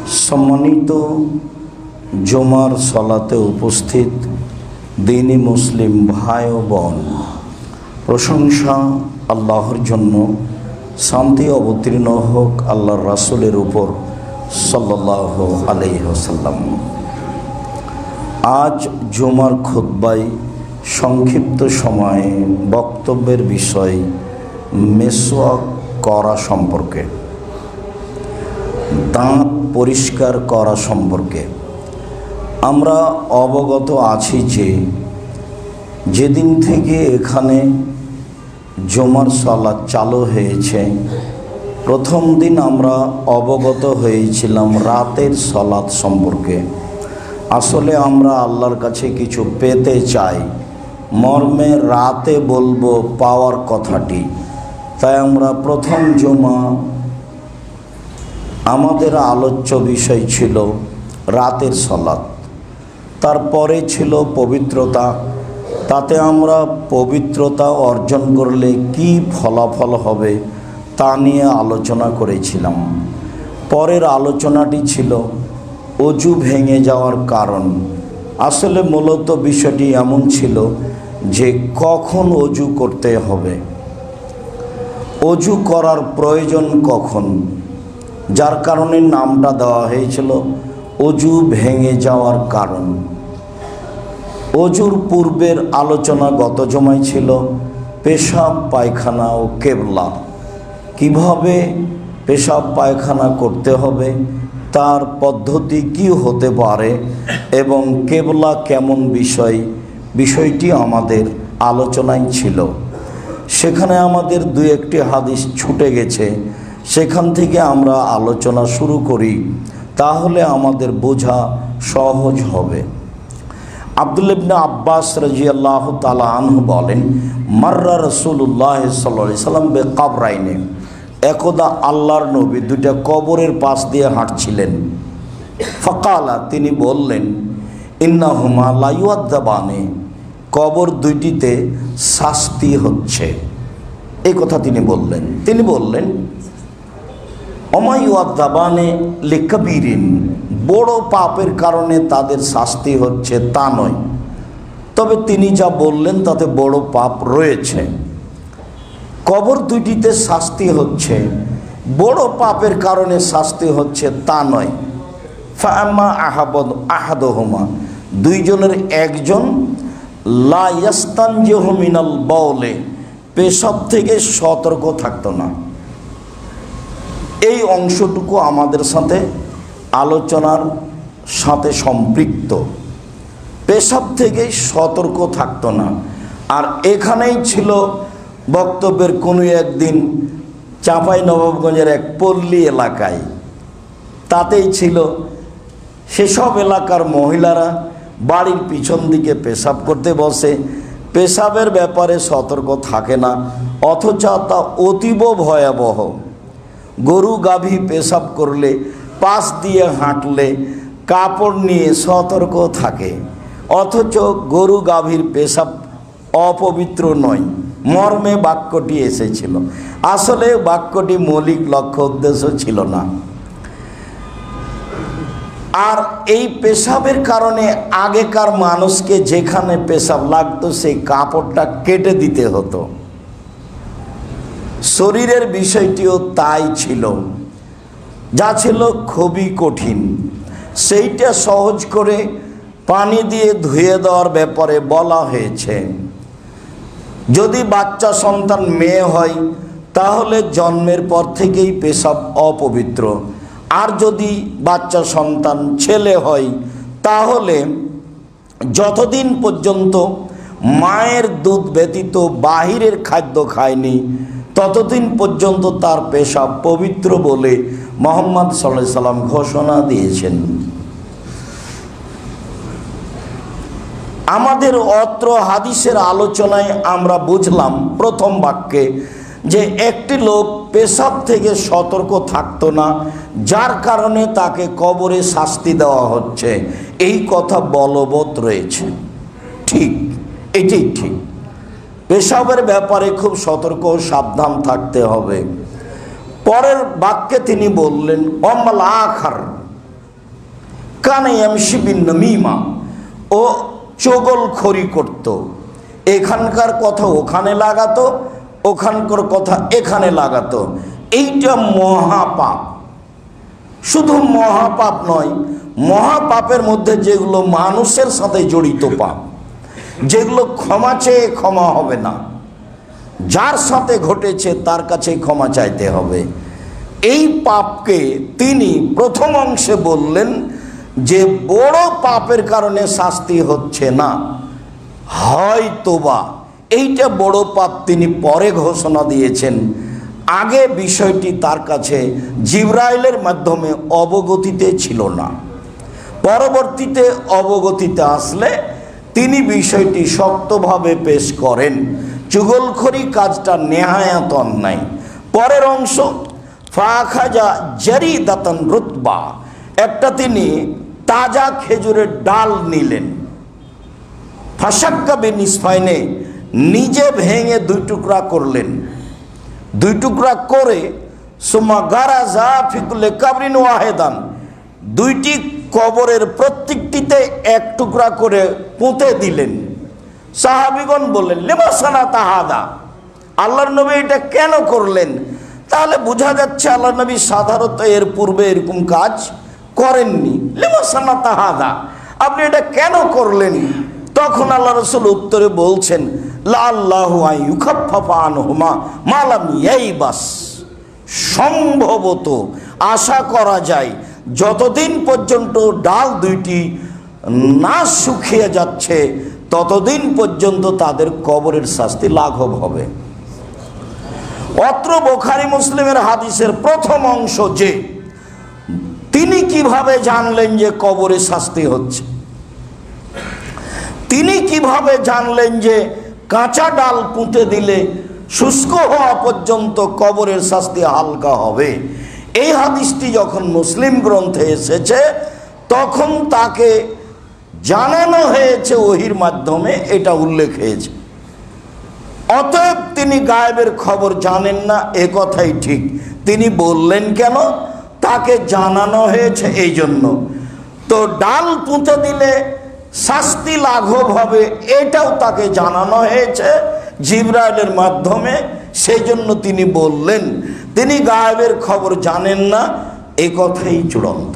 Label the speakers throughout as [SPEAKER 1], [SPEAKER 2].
[SPEAKER 1] সম্মানিত জুমার সালাতে উপস্থিত দ্বীনি মুসলিম ভাই ও বোন, প্রশংসা আল্লাহর জন্য, শান্তি অবতীর্ণ হোক আল্লাহর রাসূলের উপর সাল্লাল্লাহু আলাইহি ওয়াসাল্লাম। আজ জুমার খুতবায় সংক্ষিপ্ত সময়ে বক্তব্যের বিষয় মেসওয়াক করা সম্পর্কে, দাঁত পরিষ্কার করা সম্পর্কে। আমরা অবগত আছি যে যেদিন থেকে এখানে জুমার সালাত চালু হয়েছে, প্রথম দিন আমরা অবগত হয়েছিলাম রাতের সালাত সম্পর্কে। আসলে আমরা আল্লাহর কাছে কিছু পেতে চাই, মর্মে রাতে বলবো পাওয়ার কথাটি। তাই আমরা প্রথম জুমা আমাদের আলোচ্য বিষয় ছিল রাতের সালাত, তারপরে ছিল পবিত্রতা। তাতে আমরা পবিত্রতা অর্জন করলে কি ফলাফল হবে তা নিয়ে আলোচনা করেছিলাম। পরের আলোচনাটি ছিল অজু ভেঙে যাওয়ার কারণ। আসলে মূলত বিষয়টি এমন ছিল যে কখন অজু করতে হবে, অজু করার প্রয়োজন কখন, যার কারণে নামটা দেওয়া হয়েছিল অজু ভেঙে যাওয়ার কারণ। অজুর পূর্বের আলোচনা গত জমায় ছিল পেশাব পায়খানা ও কেবলা, কিভাবে পেশাব পায়খানা করতে হবে, তার পদ্ধতি কি হতে পারে এবং কেবলা কেমন বিষয়টি আমাদের আলোচনায় ছিল। সেখানে আমাদের দু একটি হাদিস ছুটে গেছে, সেখান থেকে আমরা আলোচনা শুরু করি, তাহলে আমাদের বোঝা সহজ হবে। আব্দুল্লাহ ইবনে আব্বাস রাদিয়াল্লাহু তাআলা আনহু বলেন, মাররা রাসূলুল্লাহ সাল্লাল্লাহু আলাইহি সাল্লাম বিকাবরাইনে, একদা আল্লাহর নবী দুইটা কবরের পাশ দিয়ে হাঁটছিলেন। ফাকালা, তিনি বললেন, ইন্নাহুমা লা ইউআযাবানে, কবর দুইটিতে শাস্তি হচ্ছে। এই কথা তিনি বললেন ওমা ইউআযাবানে লিকাবীরিন, বড় পাপের কারণে তাদের শাস্তি হচ্ছে তা নয়, তবে তিনি যা বললেন তাতে বড় পাপ রয়েছে। কবর দুইটিতে শাস্তি হচ্ছে, বড় পাপের কারণে শাস্তি হচ্ছে তা নয়। ফাআম্মা আহাদুহুমা, দুইজনের একজন লা ইয়াস্তানজিহু মিনাল বাউলে, পেশাব থেকে সতর্ক থাকতো না। এই অংশটুকু আমাদের সাথে আলোচনার সাথে সম্পৃক্ত। পেশাব থেকে সতর্ক থাকতো না। আর এখানেই ছিল বক্তব্যের কোনো একদিন চাঁপাইনবাবগঞ্জের এক পল্লী এলাকায়, তাতেই ছিল সেসব এলাকার মহিলারা বাড়ির পিছন দিকে পেশাব করতে বসে, পেশাবের ব্যাপারে সতর্ক থাকে না, অথচ তা অতীব ভয়াবহ। গরু গাভী পেশাব করলে পাশ দিয়ে হাঁটলে কাপড় নিয়ে সতর্ক থাকে, অথচ গরু গাভীর পেশাব অপবিত্র নয়, মর্মে বাক্যটি এসেছিল। আসলে বাক্যটি মৌলিক লক্ষ্য উদ্দেশ্য ছিল না। আর এই পেশাবের কারণে আগেকার মানুষকে যেখানে পেশাব লাগতো সেই কাপড়টা কেটে দিতে হতো। শরীরের বিষয়টিও তাই ছিল, যা ছিল খুবই কঠিন। সেইটা সহজ করে পানি দিয়ে ধুয়ে দেওয়ার ব্যাপারে বলা হয়েছে। যদি বাচ্চা সন্তান মেয়ে হয় তাহলে জন্মের পর থেকেই পেশাব অপবিত্র, আর যদি বাচ্চা সন্তান ছেলে হয় তাহলে যতদিন পর্যন্ত মায়ের দুধ ব্যতীত বাহিরের খাদ্য খায়নি ততদিন পর্যন্ত তার পেশাব পবিত্র বলে মুহাম্মদ সাল্লাল্লাহু আলাইহি সাল্লাম ঘোষণা দিয়েছেন। আমাদের অত্র হাদিসের আলোচনায় আমরা বুঝলাম প্রথম বাক্যে যে একটি লোক পেশাব থেকে সতর্ক থাকতো না, যার কারণে তাকে কবরে শাস্তি দেওয়া হচ্ছে। এই কথা বলবৎ রয়েছে, ঠিক, এটাই ঠিক। পেশাবের ব্যাপারে খুব সতর্ক ও সাবধান থাকতে হবে। পরের বাক্যে তিনি বললেন, অমাল আখার, কানে ইয়ামশি বিন নামিমা, ও চগলখড়ি করত, এখানকার কথা ওখানে লাগাতো, ওখানকার কথা এখানে লাগাতো। এইটা মহাপাপ। শুধু মহাপাপ নয়, মহাপাপের মধ্যে যেগুলো মানুষের সাথে জড়িত পাপ, যেগুলো ক্ষমা চেয়ে ক্ষমা হবে না, যার সাথে ঘটেছে তার কাছে ক্ষমা চাইতে হবে। এই পাপকে তিনি প্রথম অংশে বললেন যে বড় পাপের কারণে শাস্তি হচ্ছে না, হয়তোবা এইটা বড় পাপ তিনি পরে ঘোষণা দিয়েছেন। আগে বিষয়টি তার কাছে জিবরাইলের মাধ্যমে অবগতিতে ছিল না, পরবর্তীতে অবগতিতে আসলে তিনি বিষয়টি শক্তভাবে পেশ করেন। চুগলখড়ি কাজটা নেহায়াত অন্যায়। পরের অংশ, ফাখাজা জারিদাতান রুতবা, একটা তিনি তাজা খেজুরের ডাল নিলেন, ফাশাক্কা বিনিসফাইনে, নিজে ভেঙে দুই টুকরা করলেন, দুই টুকরা করে সুম্মা গারাজা ফিকুল্লে কাবরিন ওয়াহেদান, দুইটি কবরের প্রত্যেকটিতে এক টুকরা করে পুঁতে দিলেন। সাহাবীগণ বললেন, লিমা সানাতা হাদা, আল্লাহর নবী এটা কেন করলেন? তাহলে বোঝা যাচ্ছে আল্লাহর নবী সাধারণত এর পূর্বে এরকম কাজ করেননি। লিমা সানাতা হাদা, আপনি এটা কেন করলেন? তখন আল্লাহ রাসূল উত্তরে বলছেন, লাআল্লাহু আন ইউখাফফাফা আনহুমা মা লাম ইয়াইবাস, সম্ভবত আশা করা যায় যতদিন পর্যন্ত ডাল দুইটি না শুকিয়ে যাচ্ছে ততদিন পর্যন্ত তাদের কবরের শাস্তি লাঘব হবে। অত্র বুখারী মুসলিমের হাদিসের প্রথম অংশ যে তিনি কিভাবে জানলেন যে কবরে শাস্তি হচ্ছে, তিনি কিভাবে জানলেন যে কাঁচা ডাল পুঁতে দিলে শুষ্ক হওয়া পর্যন্ত কবরের শাস্তি হালকা হবে। এই হাদিসটি যখন মুসলিম গ্রন্থে এসেছে তখন তাকে জানানো হয়েছে ওহির মাধ্যমে, এটা উল্লেখ হয়েছে। অতএব তিনি গায়েবের খবর জানেন না, এ কথাই ঠিক। তিনি বললেন কেন? তাকে জানানো হয়েছে এই জন্য। তো ডাল পুঁতে দিলে শাস্তি লাঘব হবে, এটাও তাকে জানানো হয়েছে জিবরাইলের মাধ্যমে, সেই জন্য তিনি বললেন। তিনি গায়েবের খবর জানেন না, এ কথাই চূড়ান্ত।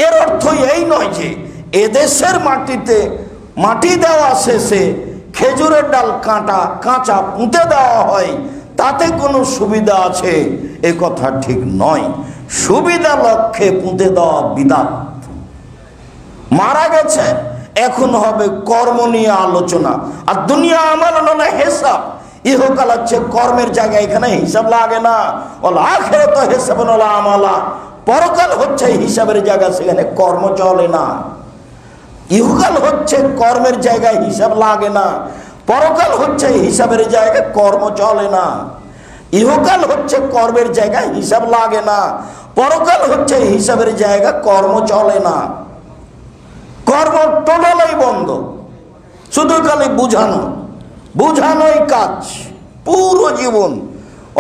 [SPEAKER 1] এর অর্থ এই নয় যে এদেশের মাটিতে মাটি দেওয়া শেষে খেজুরের ডাল কাঁচা পুঁতে দেওয়া হয়, তাতে কোনো সুবিধা আছে, এ কথা ঠিক নয়। সুবিধা লক্ষ্যে পুঁতে দেওয়া বিদআত। মারা গেছে, এখন হবে কর্ম নিয়ে আলোচনা। আর দুনিয়া আমাল না হিসাব, ইহকাল হচ্ছে কর্মের জায়গা, এখানে হিসাব লাগে না। ওয়াল আখিরাতু হিসাবুন ওয়ালা আমালা, পরকাল হচ্ছে হিসাবের জায়গা, সেখানে কর্ম চলে না। ইহকাল হচ্ছে কর্মের জায়গায়, হিসাব লাগে না। পরকাল হচ্ছে হিসাবের জায়গায়, কর্ম চলে না। ইহকাল হচ্ছে কর্মের জায়গায়, হিসাব লাগে না। পরকাল হচ্ছে হিসাবের জায়গা, কর্ম চলে না। কর্ম টোটালাই বন্ধ, শুধু খালি বুঝানোই কাজ। পুরো জীবন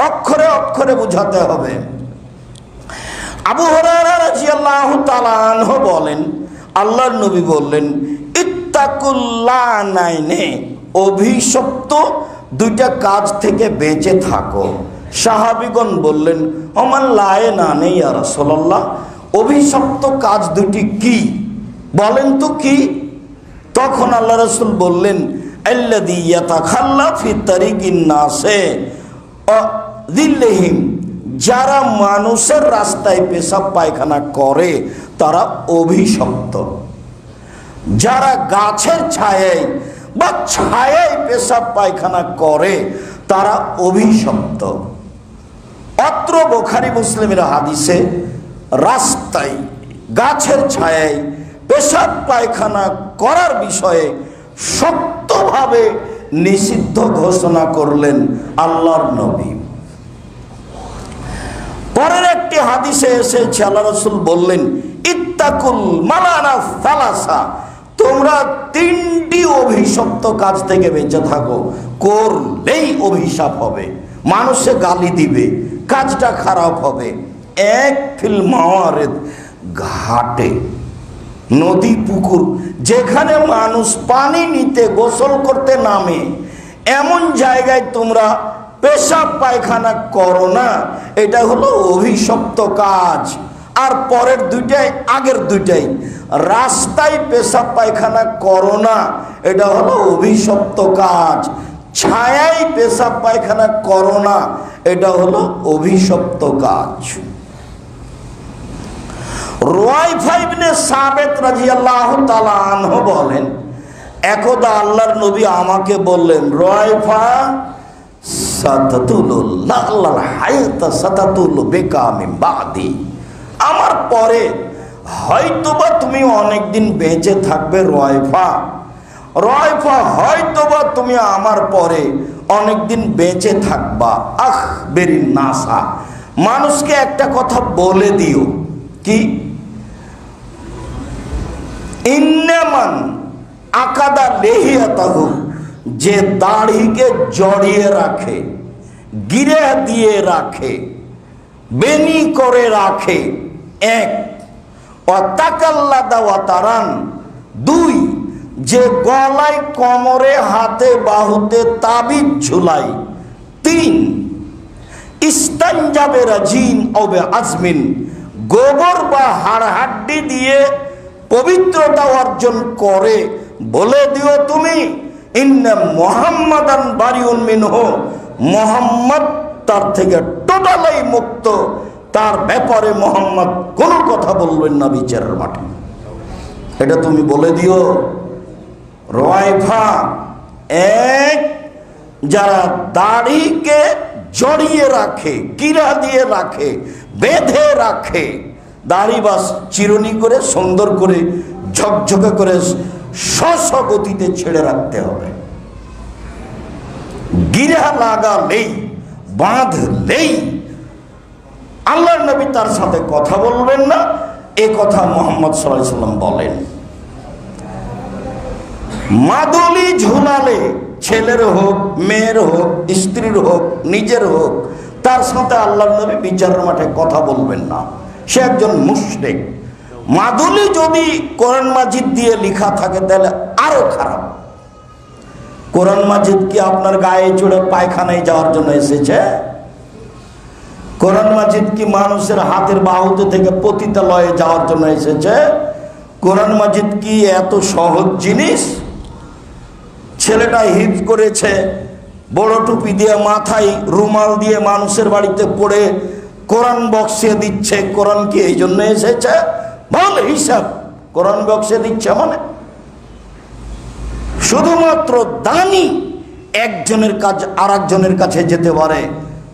[SPEAKER 1] অক্ষরে অক্ষরে বুঝাতে হবে। আবু হুরায়রা রাদিয়াল্লাহু তাআলা আনহু বলেন, আল্লাহর নবী বললেন, ইত্তাকুল লানাইনে, অভিশপ্ত দুইটা কাজ থেকে বেঁচে থাকো। সাহাবীগণ বললেন, ওমান লায়নানে ইয়া রাসূলুল্লাহ, অভিশপ্ত কাজ দুটি কি বলেন তো কি? তখন আল্লাহ রাসূল বললেন, আল্লাযী ইয়াতাখাল্লা ফি তারিকিন নাসে যিল্লিহিম, যারা মানুষের রাস্তায় পেশাব পায়খানা করে তারা অভিশপ্ত। যারা গাছের ছায়ায় বা ছায়ায় পেশাব পায়খানা করে তারা অভিশপ্ত। অত্র বুখারী মুসলিমের হাদিসে রাস্তায় গাছের ছায়ায় পেশাব পায়খানা করার বিষয়ে শক্তভাবে নিষিদ্ধ ঘোষণা করলেন আল্লাহর নবী। পরের একটি হাদিসে এসেছে আল্লাহ রাসূল বললেন, ইত্তাকুল মালানা সালাসা, তোমরা তিনটি অভিশপ্ত কাজ থেকে বেঁচে থাকো, করলেই অভিশাপ হবে, মানুষে গালি দিবে, কাজটা খারাপ হবে। এক ফিল মাওয়ারিদ, ঘাটে, নদী, পুকুর, যেখানে মানুষ পানি নিতে গোসল করতে নামে, এমন জায়গায় তোমরা পেশাব পায়খানা করো না, এটা হলো অভিশপ্ত কাজ। আর পরের দুইটাই, আগের দুইটাই, রাস্তায় পেশাব পায়খানা করো না, এটা হলো অভিশপ্ত কাজ। ছায়ায় পেশাব পায়খানা করো না, এটা হলো অভিশপ্ত কাজ। রুয়াইফা ইবনে সাবিত রাদিয়াল্লাহু তাআলা আনহু বলেন, একদা আল্লাহর নবী আমাকে বললেন, রুয়াইফা, সাতাতুলুল লাল হায়াতা সাতাতুল বিকা মিন বাদি, আমার পরে হয়তোবা তুমি অনেকদিন বেঁচে থাকবে রুয়াইফা। রুয়াইফা, হয়তোবা তুমি আমার পরে অনেকদিন বেঁচে থাকবা। আখবিরিন নাসা, মানুষকে একটা কথা বলে দিও। কি? ইন্নামান আকাদা লেহিয়াতাহু, যে দাড়িকে জড়িয়ে রাখে, গিরে দিয়ে রাখে, বেনি করে রাখে, এক। ওয়াতাকাল্লাদা ওয়াতারান, দুই, যে গলায়, কোমরে, হাতে, বাহুতে তাবিজ ঝুলাই, তিন। ইস্তানজাবে রাজিন ওবে আজমিন, গোবর বা হাড়হাড্ডি দিয়ে পবিত্রতা অর্জন করে। বলে দিও তুমি, ইন্না মুহাম্মাদান বারিউন মিনহু, মুহাম্মদ তার থেকে টোটালি মুক্ত, তার ব্যাপারে মুহাম্মদ কোনো কথা বলবেন না বিচারের মাঠে। এটা তুমি বলে দিও। রুয়াইফা, এক, যারা দাড়িকে জড়িয়ে রাখে, কিরা দিয়ে রাখে, বেঁধে রাখে, দাড়ি বাস চিরুনি করে, সুন্দর করে, ঝকঝকে করে, স্ব গতিতে ছেড়ে রাখতে হবে। গিরা লাগালেই, বাঁধলেই আল্লাহর নবী তার সাথে কথা বলবেন না, এ কথা মুহাম্মদ সাল্লাল্লাহু আলাইহি ওয়াসাল্লাম বলেন। মাদুলি ঝুলালে, ছেলের হোক, মেয়ের হোক, স্ত্রীর হোক, নিজের হোক, তার সাথে আল্লাহর নবী বিচারের মাঠে কথা বলবেন না, সে একজন মুশরিক। মাদুলি যদি কোরআন মাজিদ দিয়ে লেখা থাকে তাহলে আরো খারাপ। কোরআন মাজিদ কি আপনার গায়ে চড়ে পায়খানায় যাওয়ার জন্য এসেছে? কোরআন মাজিদ কি মানুষের হাতের বাহুতে থেকে পতিতালয়ে যাওয়ার জন্য এসেছে? কোরআন মাজিদ কি এত সহজ জিনিস? ছেলেটা হিফজ করেছে, বড় টুপি দিয়ে, মাথায় রুমাল দিয়ে মানুষের বাড়িতে পড়ে কোরআন বক্সে দিচ্ছে, কোরআন কি এই জন্য এসেছে? বল হিসাব, কোরআন বক্সে দিচ্ছে মানে শুধুমাত্র দানি একজনের কাজ আর একজনের কাছে যেতে পারে,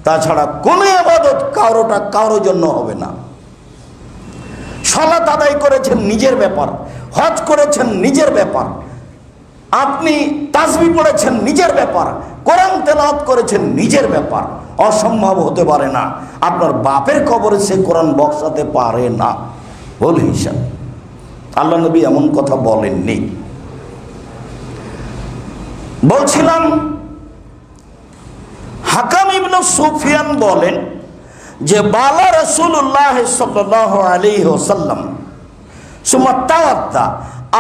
[SPEAKER 1] তাছাড়া কোনো ইবাদত কারোর জন্য হবে না। সালাত আদায় করেছেন নিজের ব্যাপার, হজ করেছেন নিজের ব্যাপার, আপনি তাসবিহ পড়েছেন নিজের ব্যাপার, কোরআন তেলাওয়াত করেছেন নিজের ব্যাপার। অসম্ভব হতে পারে না আপনার বাপের কবরে সে কোরআন বক্সাতে পারে না, বল হিসাব। আল্লাহ নবী এমন কথা বলেননি। বলছিলাম, হাকাম ইবনে সুফিয়ান বলেন যে বালা রাসূলুল্লাহ সাল্লাল্লাহু আলাইহি ওয়াসাল্লাম সুম্মা তাওয়াদ্দা,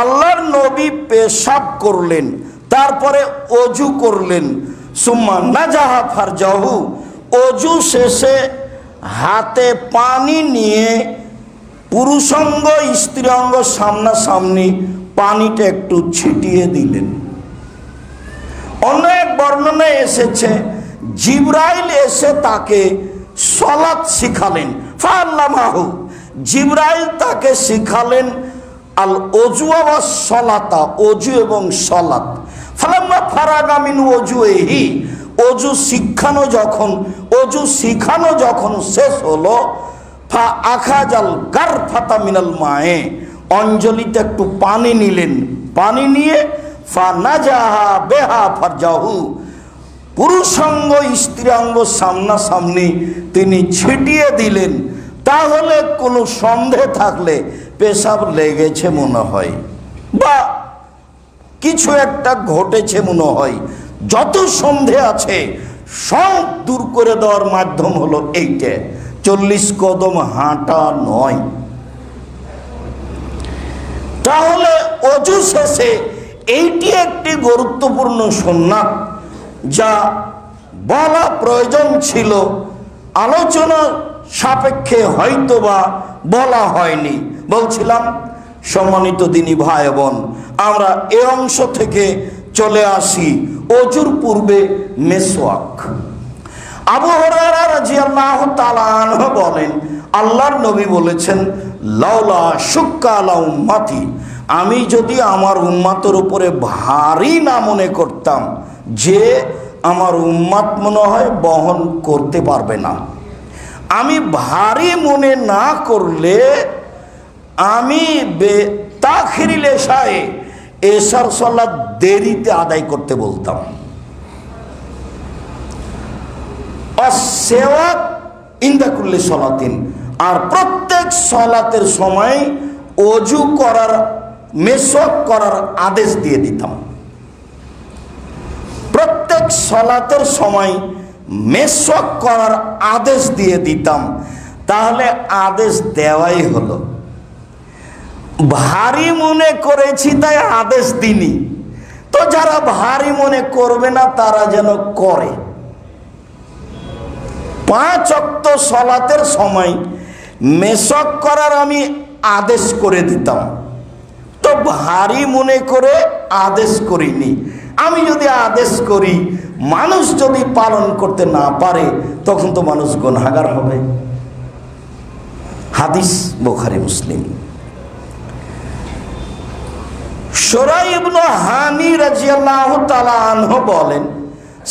[SPEAKER 1] আল্লাহর নবী পেশাব করলেন, তারপরে অজু করলেন, সুম্মা নাজাহা ফারজাহু, অজু শেষে হাতে পানি নিয়ে পুরুষাঙ্গ স্ত্রীঅঙ্গ সামনাসামনি পানিটা একটু ছিটিয়ে দিলেন। অনেক বর্ণনায় এসেছে জিবরাইল এসে তাকে সলাত শিখালেন, ফাআল্লামাহু, জিবরাইল তাকে শিখালেন আল অজু ওয়া সলাতা, অজু এবং সলাত। ফালাম্মা ফারাগা মিন ওজুহি, অজু শিখানো যখন শেষ হলো, ফা আখাজাল গারফাতা মিনাল মায়ে, অঞ্জলিতে একটু পানি নিলেন, পানি নিয়ে ফা নাজাহা বেহা ফারজাহু, পুরুষাঙ্গ স্ত্রীঅঙ্গ সামনাসামনি তিনি ছিটিয়ে দিলেন। তাহলে কোনো সন্দেহ থাকলে পেশাব লেগেছে মনে হয় বা কিছু একটা ঘটেছে মনে হয়, যত সন্দেহ আছে সব দূর করে দেওয়ার মাধ্যম হলো এইটা। 40 কদম হাঁটা নয়। তাহলে অজু শেষে এইটি একটি গুরুত্বপূর্ণ সুন্নাত যা বলা প্রয়োজন ছিল, আলোচনা সাপেক্ষে হয়তোবা বলা হয়নি। বলছিলাম সম্মানিত দিনী ভাই বোন, আমরা এ অংশ থেকে চলে আসি অজুর পূর্বে মেসওয়াক। আবু হুরায়রা রাদিয়াল্লাহু তাআলা আনহু বলেন, আল্লাহর নবী বলেছেন, লাউলা শুক্কা আলা উম্মতি, আমি যদি আমার উম্মতের উপরে ভারী না মনে করতাম যে আমার উম্মত মনে হয় বহন করতে পারবে না, আমি ভারী মনে না করলে আমি তাখিরিল এশায়ে এশার সালাত দেরিতে আদায় করতে বলতাম। আসওয়াক ইনদা কুল্লি সালাতিন, আর প্রত্যেক সালাতের সময় ওযু করার, মেসওয়াক করার আদেশ দিয়ে দিতাম। প্রত্যেক সালাতের সময় মেসওয়াক করার আদেশ দিয়ে দিতাম। তাহলে আদেশ দেওয়াই হলো। ভারী মনে করেছি তাই আদেশ দিনি, তো যারা ভারী মনে করবে না তারা যেন করে। 5 ওয়াক্ত সালাতের সময় মেসওয়াক করার আমি আদেশ করে দিতাম, তো ভারী মনে করে আদেশ করিনি। আমি যদি আদেশ করি, মানুষ যদি পালন করতে না পারে, তখন তো মানুষ গুনাহগার হবে। হাদিস বুখারী মুসলিম। শুরাই ইবনে হানি রাদিয়াল্লাহু তাআলা আনহু বলেন,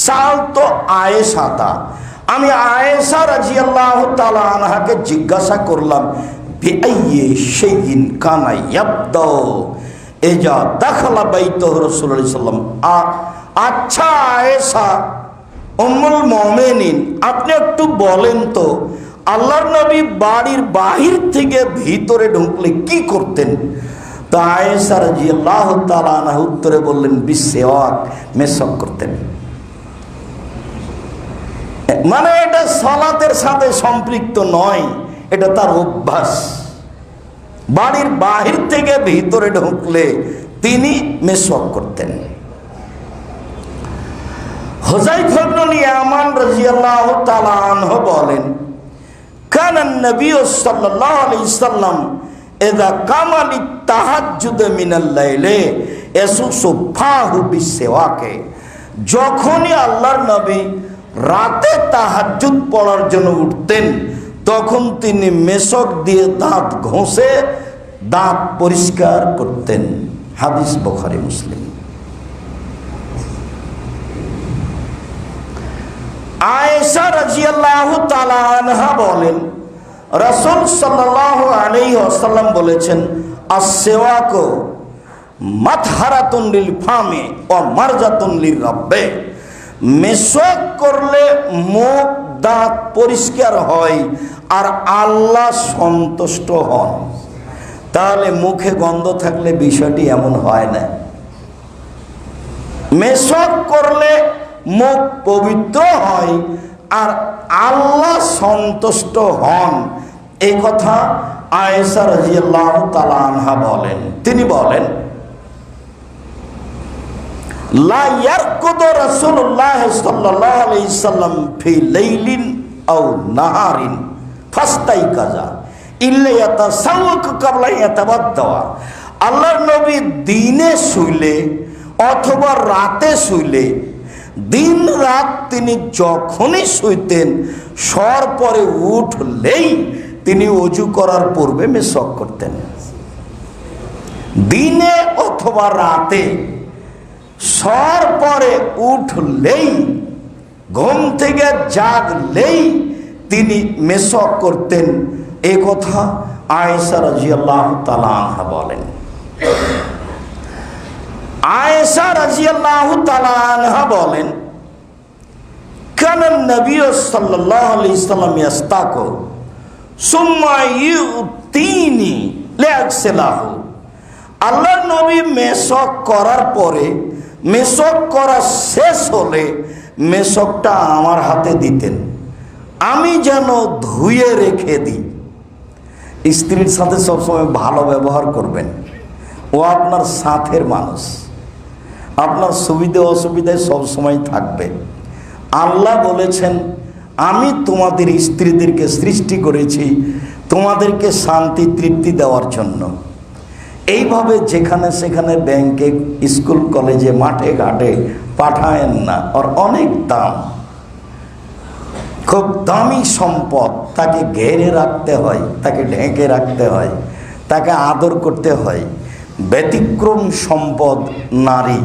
[SPEAKER 1] সালতু আয়েশাতা, আমি আয়েশা রাদিয়াল্লাহু তাআলা আনহাকে জিজ্ঞাসা করলাম, বিআইয়ি শাইইন কানা ইয়াবদা ইজা দাখালা বাইতাহু রাসূলুল্লাহ সাল্লাল্লাহু আলাইহি ওয়াসাল্লাম। আচ্ছা আয়েশা উম্মুল মুমিনিন, আপনি একটু বলেন তো, আল্লাহর নবী বাড়ির বাহির থেকে ভিতরে ঢুকলে কি করতেন? তো আয়েশা রাদিয়াল্লাহু তাআলা আনহা উত্তরে বললেন, বিসওয়াক, মেসওয়াক করতেন। মানে এটা সালাতের সাথে সম্পৃক্ত নয়, এটা তার অভ্যাস। বাড়ির বাহির থেকে ভিতরে ঢুকলে তিনি মেসওয়াক করতেন। হুযায়ফা ইবনে ইয়ামান রাদিয়াল্লাহু তাআলা আনহু বলেন, কানা নবী সাল্লাল্লাহু আলাইহি সাল্লাম ইযা কামা লিতাহাজ্জুদ মিনাল লাইলি ইয়াসুফাহু বিসওয়াকে, যখনই আল্লাহর নবী রাতে তাহাজ্জুদ পড়ার জন্য উঠতেন, তখন তিনি মেসক দিয়ে দাঁত ঘষে দাঁত পরিষ্কার করতেন। হাদিস বুখারী মুসলিম। আয়েশা রাদিয়াল্লাহু তাআলা আনহা বলেন, রাসূল সাল্লাল্লাহু আলাইহি ওয়াসাল্লাম বলেছেন, আস-সিওয়াকু মাতহারাতুন লিল ফামি ওয়া মারজাতুন লির রাব্বে, মেসওয়াক করলে মুখ দাঁত পরিষ্কার হয় আর আল্লাহ সন্তুষ্ট হন। তাহলে মুখে গন্ধ থাকলে বিষয়টি এমন হয় না। মেসওয়াক করলে মুখ পবিত্র হয় আর আল্লাহ সন্তুষ্ট হন, এই কথা আয়েশা রাদিয়াল্লাহু তাআলা আনহা বলেন। তিনি বলেন, লা ইয়ারকুদু রাসূলুল্লাহ সাল্লাল্লাহু আলাইহি সাল্লাম ফি লাইলিন আও নাহারিন ফাস্তাইকাজা ইল্লা ইয়াতাসাওয়াক ক্বাবলা ইয়াতাবাদ্দা। আল্লাহর নবী দিনে শুইলে অথবা রাতে শুইলে, দিন রাত তিনি যখনই শুইতেন, শোয়ার পরে উঠলেই তিনি ওযু করার পূর্বে মেসওয়াক করতেন। দিনে অথবা রাতে শোয়ার পরে উঠলেই, ঘুম থেকে জাগলেই তিনি মেসওয়াক করতেন। এই কথা আয়েশা রাদিয়াল্লাহু তাআলা আনহা বলেন। আয়েশা রাদিয়াল্লাহু তাআলা আনহা বলেন, কানা নবী সাল্লাল্লাহু আলাইহি সাল্লাম ইয়াস্তাকু সুম্মা ইউতিনি লিয়াগসিলাহু। আল্লাহর নবী মেসওয়াক করার পরে, মেসওয়াক করা শেষ হলে মেসওয়াকটা আমার হাতে দিতেন, আমি যেন ধুয়ে রেখে দিই। স্ত্রীর সাথে সবসময় ভালো ব্যবহার করবেন। ও আপনার সাথের মানুষ, আপনার সুবিধে অসুবিধায় সবসময় থাকবে। আল্লাহ বলেছেন, আমি তোমাদের স্ত্রীদেরকে সৃষ্টি করেছি তোমাদেরকে শান্তি তৃপ্তি দেওয়ার জন্য। এইভাবে যেখানে সেখানে ব্যাংকে, স্কুল কলেজে, মাঠে ঘাটে পাঠায়েন না। আর অনেক দাম, খুব দামি সম্পদ, তাকে ঘেরে রাখতে হয়, তাকে ঢেকে রাখতে হয়, তাকে আদর করতে হয়। ব্যতিক্রম সম্পদ নারী,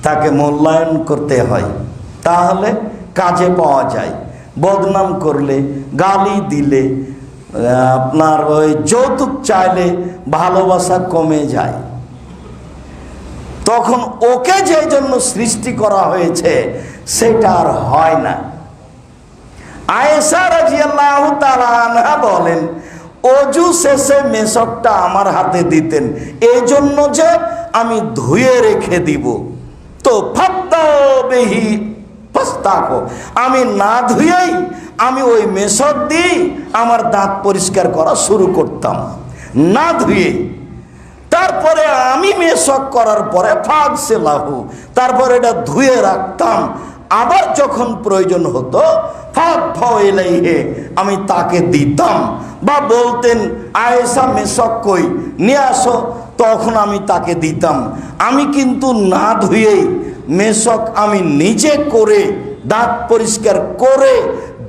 [SPEAKER 1] তাকে মূল্যায়ন করতে হয়, তাহলে কাজে পাওয়া যায়। বদনাম করলে, গালি দিলে, আপনার ওই যৌতুক চাইলে ভালোবাসা কমে যায়। তখন ওকে যে জন্য সৃষ্টি করা হয়েছে সেটা আর হয় না। আয়েশা রাদিয়াল্লাহু তাআলা আনহা বলেন, অজু শেষে মেশকটা আমার হাতে দিতেন এই জন্য যে আমি ধুয়ে রেখে দিব। তো ফাত্তাবিহি ফাস্তাকো, আমি না ধুয়েই আমি ওই মেশক দিয়ে আমার দাঁত পরিষ্কার করা শুরু করতাম, না ধুয়ে। তারপরে আমি মেশক করার পরে ফাগসিলাহু, তারপরে এটা ধুয়ে রাখতাম। আবার যখন প্রয়োজন হতো ফাগফাইলাইহি, আমি তাকে দিতাম। বা বলতেন, আয়েশা মেশক কই, নিয়ে আসো, তখন আমি তাকে দিতাম। আমি কিন্তু না ধুয়েই মেশক আমি নিজে করে, দাঁত পরিষ্কার করে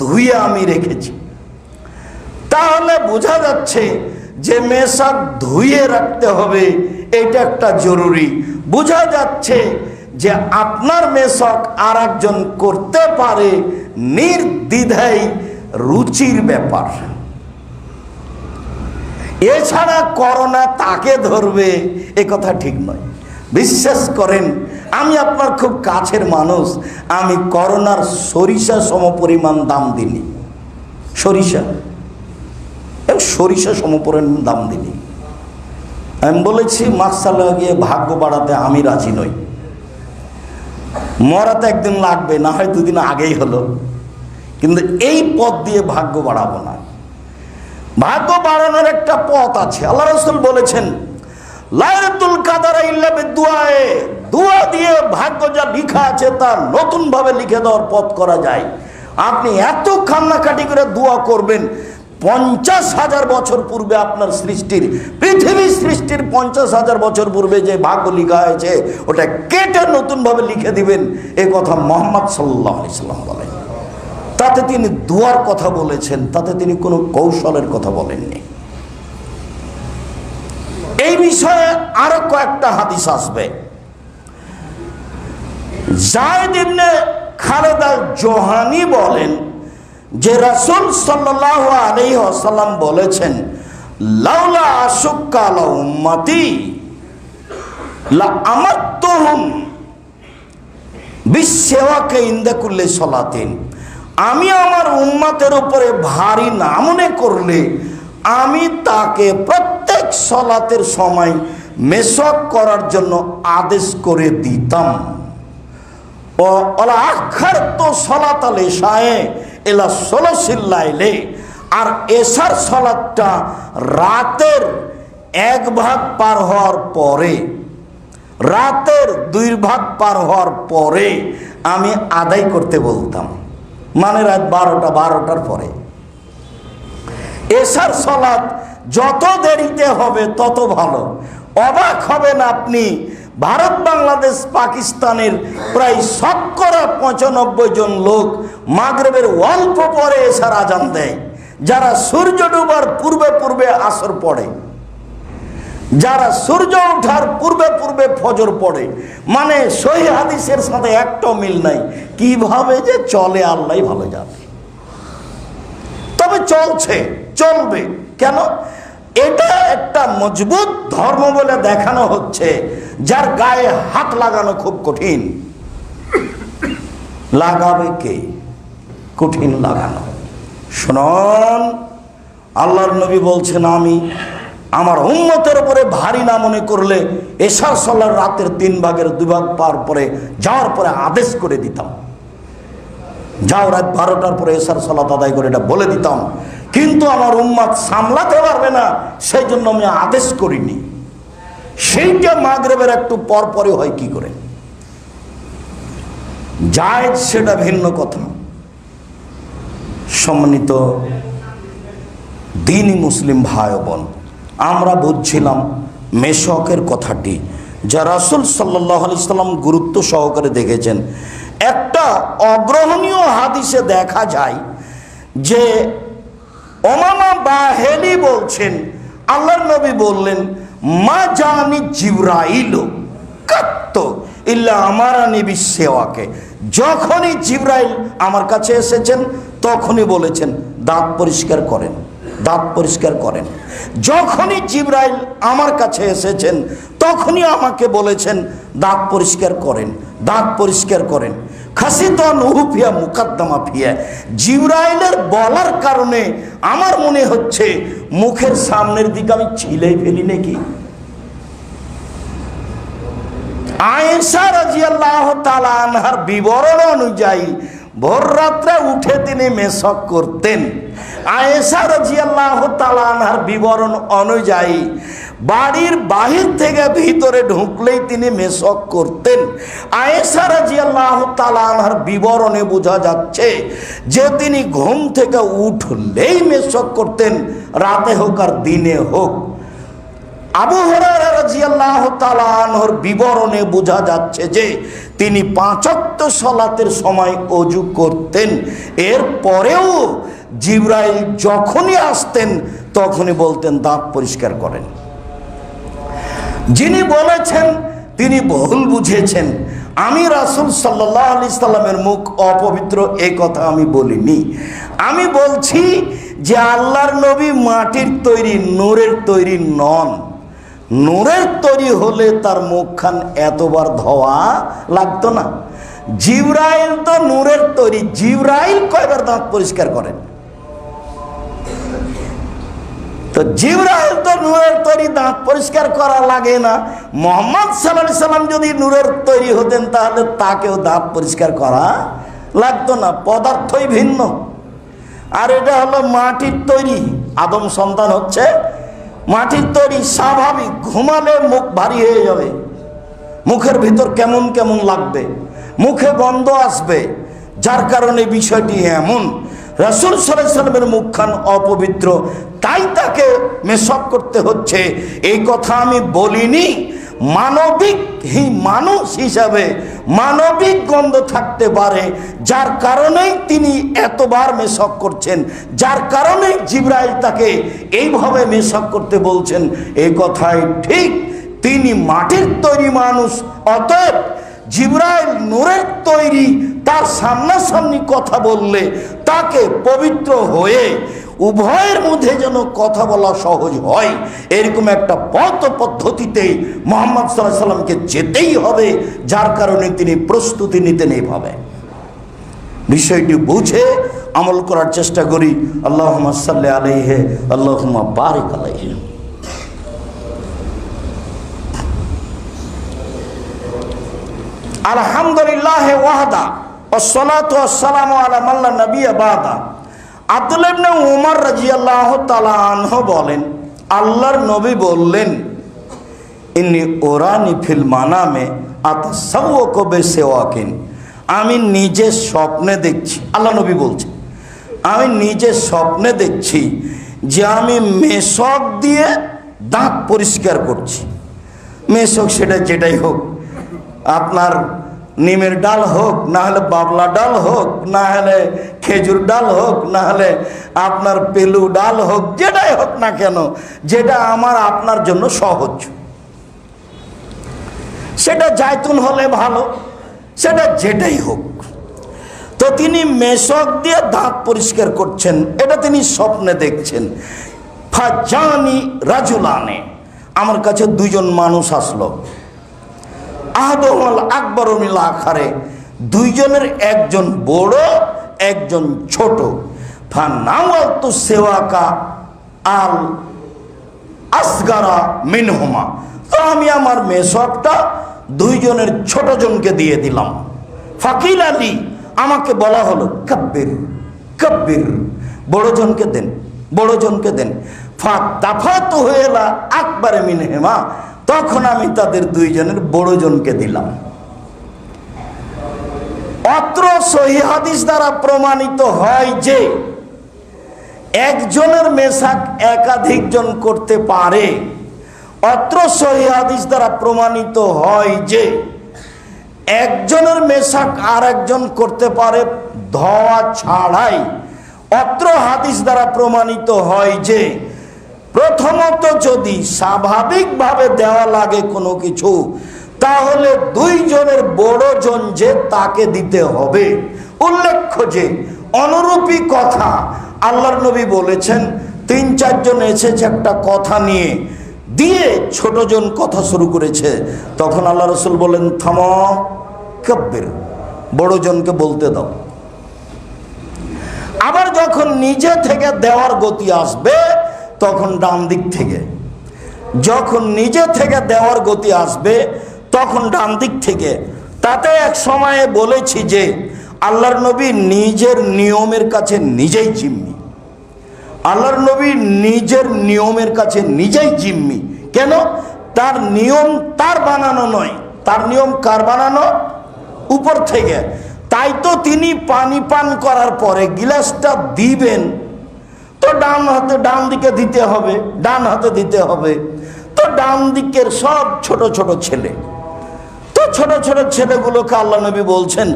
[SPEAKER 1] ধুয়ে আমি রেখেছি। তাহলে বোঝা যাচ্ছে যে মেশক ধুয়ে রাখতে হবে, এটা একটা জরুরি। বোঝা যাচ্ছে যে আপনার মেশক আর একজন করতে পারে, নির্দ্বিধায় রুচির ব্যাপার। এছাড়া করোনা তাকে ধরবে এ কথা ঠিক নয়। বিশ্বাস করেন, আমি আপনার খুব কাছের মানুষ, আমি করোনার সরিষা সমপরিমাণ দাম দিনি। সরিষা সমপরিমাণ দাম দিনি। আমি বলেছি মাস্ক লাগিয়ে ভাগ্য বাড়াতে আমি রাজি নই। মরাতে একদিন লাগবে, না হয় দুদিন আগেই হলো, কিন্তু এই পথ দিয়ে ভাগ্য বাড়াবো না। ভাগ্য বাড়ানোর একটা পথ আছে। আল্লাহ রাসূল বলেছেন, লাইলাতুল কাদর ইল্লা বিদুআয়ে, দোয়া দিয়ে ভাগ্য যা লেখা আছে তা নতুন ভাবে লিখে দেওয়ার পথ করা যায়। আপনি এত কান্নাকাটি করে দোয়া করবেন, 50,000 বছর পূর্বে আপনার সৃষ্টির, পৃথিবী সৃষ্টির 50,000 বছর পূর্বে যে ভাগ্য লেখা হয়েছে ওটা কেটে নতুন ভাবে লিখে দিবেন, এ কথা মুহাম্মদ সাল্লাল্লাহু আলাইহি সাল্লাম বলেন। তাতে তিনি দোয়ার কথা বলেছেন, তাতে তিনি কোনো কৌশলের কথা বলেননি। এই বিষয়ে আরো কয়েকটা হাদিস আসবে। যায়েদ ইবনে খালেদ আল জোহানি বলেন যে রাসূল সাল্লাল্লাহু আলাইহি ওয়াসাল্লাম বলেছেন, লাউলা আশুক্কা আলা উম্মতি লা আমাতুহুম বিসওয়াকি ইনদা কুল্লি সালাতিন, আমি আমার উম্মতের উপরে ভারী না মনে করলে আমি তাকে প্রত্যেক সালাতের সময় মেশক করার জন্য আদেশ করে দিতাম। ও আলা আখারতু সালাতাল ইশায়ে ইলা সুলুসিল লাইলে, আর এশার সালাতটা রাতের 1 ভাগ পার হওয়ার পরে, রাতের 2 ভাগ পার হওয়ার পরে আমি আদায় করতে বলতাম। মানে রাত 12টার পরে। এশার সালাত যত দেরিতে হবে তত ভালো। অবাক হবেন আপনি, ভারত, বাংলাদেশ, পাকিস্তানের প্রায় 95% জন লোক মাগরিবের অল্প পরে এশার আজান দেয়। যারা সূর্য ডোবার পূর্বে পূর্বে আসর পড়ে, যারা সূর্য ওঠার পূর্বে পূর্বে ফজর পড়ে। মানে সহিহ হাদিসের সাথে একটাও মিল নাই। কিভাবে যে চলে আল্লাহ ভালো জানে। তবে চলছে, চলবে। কেন? এটা একটা মজবুত ধর্ম বলে দেখানো হচ্ছে, যার গায়ে হাত লাগানো খুব কঠিন। লাগাবে কে? কঠিন লাগানো। শুনুন, আল্লাহর নবী বলছেন, আমি আমার উম্মতের উপরে ভারী না মনে করলে এশার সালার রাতের 3 ভাগের 2 ভাগ পার পরে যাওয়ার পরে আদেশ করে দিতাম। যাও রাত 12টার পরে এশার সালাত আদায় করে এটা বলে দিতাম, কিন্তু আমার উম্মাত সামলাতে পারবে না, সেই জন্য আমি আদেশ করিনি। সেইটা মাগরিবের একটু পর পরে হয় কি করে, জায়েজ সেটা ভিন্ন কথা। সম্মানিত দ্বীনি মুসলিম ভাই বোন, আমরা বুঝছিলাম মেশকের কথাটি যা রাসূল সাল্লাল্লাহু আলাইহি সাল্লাম গুরুত্ব সহকারে দেখেছেন। একটা অগ্রহণীয় হাদিসে দেখা যায় যে ওমামা বাহেলি বলছেন, আল্লাহর নবী বললেন, মা জানি জিবরাইল কাত্ত ইল্লা আমারানি বিসওয়াকে। যখনই জিবরাইল আমার কাছে এসেছেন তখনই বলেছেন দাঁত পরিষ্কার করেন, দাঁত পরিষ্কার করেন। যখনই জিবরাইল আমার কাছে এসেছেন তখনই আমাকে বলেছেন দাঁত পরিষ্কার করেন, দাঁত পরিষ্কার করেন। খাসিতন উহুফিয়া মুকাদ্দামা ফিয়া, জিবরাইলের বলার কারণে আমার মনে হচ্ছে মুখের সামনের দিকে আমি ছিলেই ফেলি নাকি। আয়েশা রাদিয়াল্লাহু তাআলা আনহার বিবরণ অনুযায়ী ভোর রাত্রে উঠে তিনি মেশক করতেন। আয়েশা রাদিয়াল্লাহু তাআলা আনহার বিবরণ অনুযায়ী বাড়ির বাহির থেকে ভিতরে ঢুকলেই তিনি মেশক করতেন। আয়েশা রাদিয়াল্লাহু তাআলা আনহার বিবরণে বোঝা যাচ্ছে যে তিনি ঘুম থেকে উঠলেই মেশক করতেন, রাতে হোক আর দিনে হোক। আবু হুরায়রা রাদিয়াল্লাহু তাআলা আনহুর বিবরণে বোঝা যাচ্ছে যে তিনি 5 ওয়াক্ত সালাতের সময় ওযু করতেন। এর পরেও জিবরাইল যখনই আসতেন তখনই বলতেন দাঁত পরিষ্কার করেন। যিনি বলেছেন তিনি ভুল বুঝেছেন। আমি রাসূল সাল্লাল্লাহু আলাইহি সাল্লামের মুখ অপবিত্র এই কথা আমি বলিনি। আমি বলছি যে আল্লাহর নবী মাটির তৈরি, নূরের তৈরি নন। নূরের তৈরি হলে তার মুখখান এতবার ধোয়া লাগতো না। জিবরাইল তো নূরের তৈরি, জিবরাইল কয়বার দাঁত পরিষ্কার করেন? তো জিবরাইল তো নূরের তৈরি, দাঁত পরিষ্কার করা লাগে না। মুহাম্মদ সাল্লাল্লাহু আলাইহি সাল্লাম যদি নূরের তৈরি হতেন তাহলে তাকেও দাঁত পরিষ্কার করা লাগতো না, পদার্থই ভিন্ন। আর এটা হলো মাটির তৈরি, আদম সন্তান হচ্ছে মাটির তৈরি। স্বাভাবিক ঘুমালে মুখ ভারী হয়ে যাবে, মুখের ভিতর কেমন কেমন লাগবে, মুখে গন্ধ আসবে, যার কারণে বিষয়টি এমন। রাসূল সাল্লাল্লাহু আলাইহি সাল্লামের মুখখান অপবিত্র, তাই তাকে মেশক করতে হচ্ছে, এই কথা আমি বলিনি। মানবিক মানুষ হিসাবে মানবিক গন্ধ থাকতে পারে, যার কারণেই তিনি এতবার মেশক করছেন, যার কারণে জিবরাইল তাকে এইভাবে মেশক করতে বলছেন, এই কথাই ঠিক। তিনি মাটির তৈরি মানুষ, অতএব জিবরাইল নূরের তৈরি, তার সামনাসামনি কথা বললে তাকে পবিত্র হয়ে উভয়ের মধ্যে যেন কথা বলা সহজ হয়, এরকম একটা পথ পদ্ধতিতে মুহাম্মদ সাল্লাল্লাহু আলাইহি সাল্লামকে যেতেই হবে, যার কারণে তিনি প্রস্তুতি নিতেন এইভাবে। বিষয়টি বুঝে আমল করার চেষ্টা করি। আল্লাহুম্মা সাল্লি আলাইহি, আল্লাহুম্মা বারিক আলাইহি। আলহামদুলিল্লাহ ওয়াহদা ওয়াসসালাতু ওয়াসসালামু আলা মান লা নাবিয়্যা বাদা। আব্দুল্লাহ ইবনে উমর রাদিয়াল্লাহু তাআলা আনহু বলেন, আল্লাহর নবী বললেন, ইন্নী উরানি ফিল মানামে আতাসাওয়াকু বিসওয়াকিন। আমি নিজে স্বপ্নে দেখছি, আল্লাহ নবী বলছেন, আমি নিজে স্বপ্নে দেখছি যে আমি মেশক দিয়ে দাঁত পরিষ্কার করছি। মেশক সেটা যেটাই হোক, আপনার নিমের ডাল হোক, না হলে বাবলা ডাল হোক, না হলে খেজুর ডাল হোক, না হলে আপনার পেলু ডাল হোক, যেটাই হোক না কেন, যেটা আমার আপনার জন্য সহজ। সেটা জায়তুন হলে ভালো, সেটা যেটাই হোক। তো তিনি মেশক দিয়ে দাঁত পরিষ্কার করছেন, এটা তিনি স্বপ্নে দেখছেন। ফাজানি রাজুলানে, আমার কাছে দুইজন মানুষ আসলো। আহাদুহুল আকবারু মিনাল আখারে, দুইজনের একজন বড় একজন ছোট। ফানাওয়ালতু সিওয়াকা আল আসগারা মিনহুমা, তো আমি আমার মেশকটা দুইজনের ছোট জনকে দিয়ে দিলাম। ফাকিল আলী, আমাকে বলা হলো কাব্বির কাব্বির, বড়জনকে দেন, বড়জনকে দেন। ফাতাফাতু হুলা আকবার মিনহুমা, তখন আমি তাদের দুইজনের বড়জনকে দিলাম। অত্র সহিহ হাদিস দ্বারা প্রমাণিত হয় যে একজনের মেসাক একাধিক জন করতে পারে। অত্র সহিহ হাদিস দ্বারা প্রমাণিত হয় যে একজনের মেসাক আর একজন করতে পারে ধোয়া ছাড়াই। অত্র হাদিস দ্বারা প্রমাণিত হয় যে প্রথমত যদি স্বাভাবিকভাবে দেওয়া লাগে কোনো কিছু, তাহলে দুইজনের বড়জন যে তাকে দিতে হবে। উল্লেখ্য যে অনুরূপী কথা আল্লাহর নবী বলেছেন, 3-4 জন এসেছে একটা কথা নিয়ে, দিয়ে ছোটজন কথা শুরু করেছে, তখন আল্লাহ রসুল বলেন থামো, কাব্বির, বড়জনকে বলতে দাও। আবার যখন নিজে থেকে দেওয়ার গতি আসবে তখন ডান দিক থেকে, যখন নিজে থেকে দেওয়ার গতি আসবে তখন ডান দিক থেকে। তাতে এক সময়ে বলেছি যে আল্লাহর নবী নিজের নিয়মের কাছে নিজেই জিম্মি। আল্লাহর নবী নিজের নিয়মের কাছে নিজেই জিম্মি। কেন? তার নিয়ম তার বানানো নয়, তার নিয়ম কার বানানো? উপর থেকে। তাই তো তিনি পানি পান করার পরে গিলাসটা দিবেন তো ডান হাতে, ডান দিকে দিতে হবে, ডান হাতে দিতে হবে। তো ডান দিকের সব ছোট ছোট ছেলে, তো ছোট ছোট ছেলেগুলোকে আল্লাহ নবী বলছেন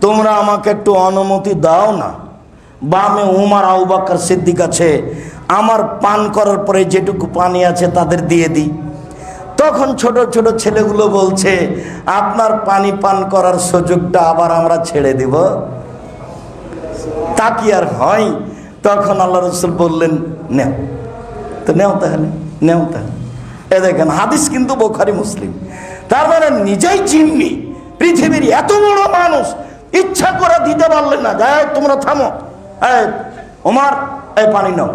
[SPEAKER 1] তোমরা আমাকে একটু অনুমতি দাও না, বামে উমর, আবু বকর, সিদ্দিক আছে, আমার পান করার পরে যেটুকু পানি আছে তাদের দিয়ে দিই। তখন ছোট ছোট ছেলেগুলো বলছে আপনার পানি পান করার সুযোগটা আবার আমরা ছেড়ে দিব, তা কি আর হয়? তখন আল্লাহ রসুল বললেন নেও, তো নেও তাহলে, নেও তাহলে। এ দেখেন হাদিস কিন্তু বুখারী মুসলিম। তার মানে নিজেই জিম্মি। পৃথিবীর এত বড় মানুষ ইচ্ছা করে দিতে পারলেন না, যাই তোমরা থামো, ওমর এই পানি নাও।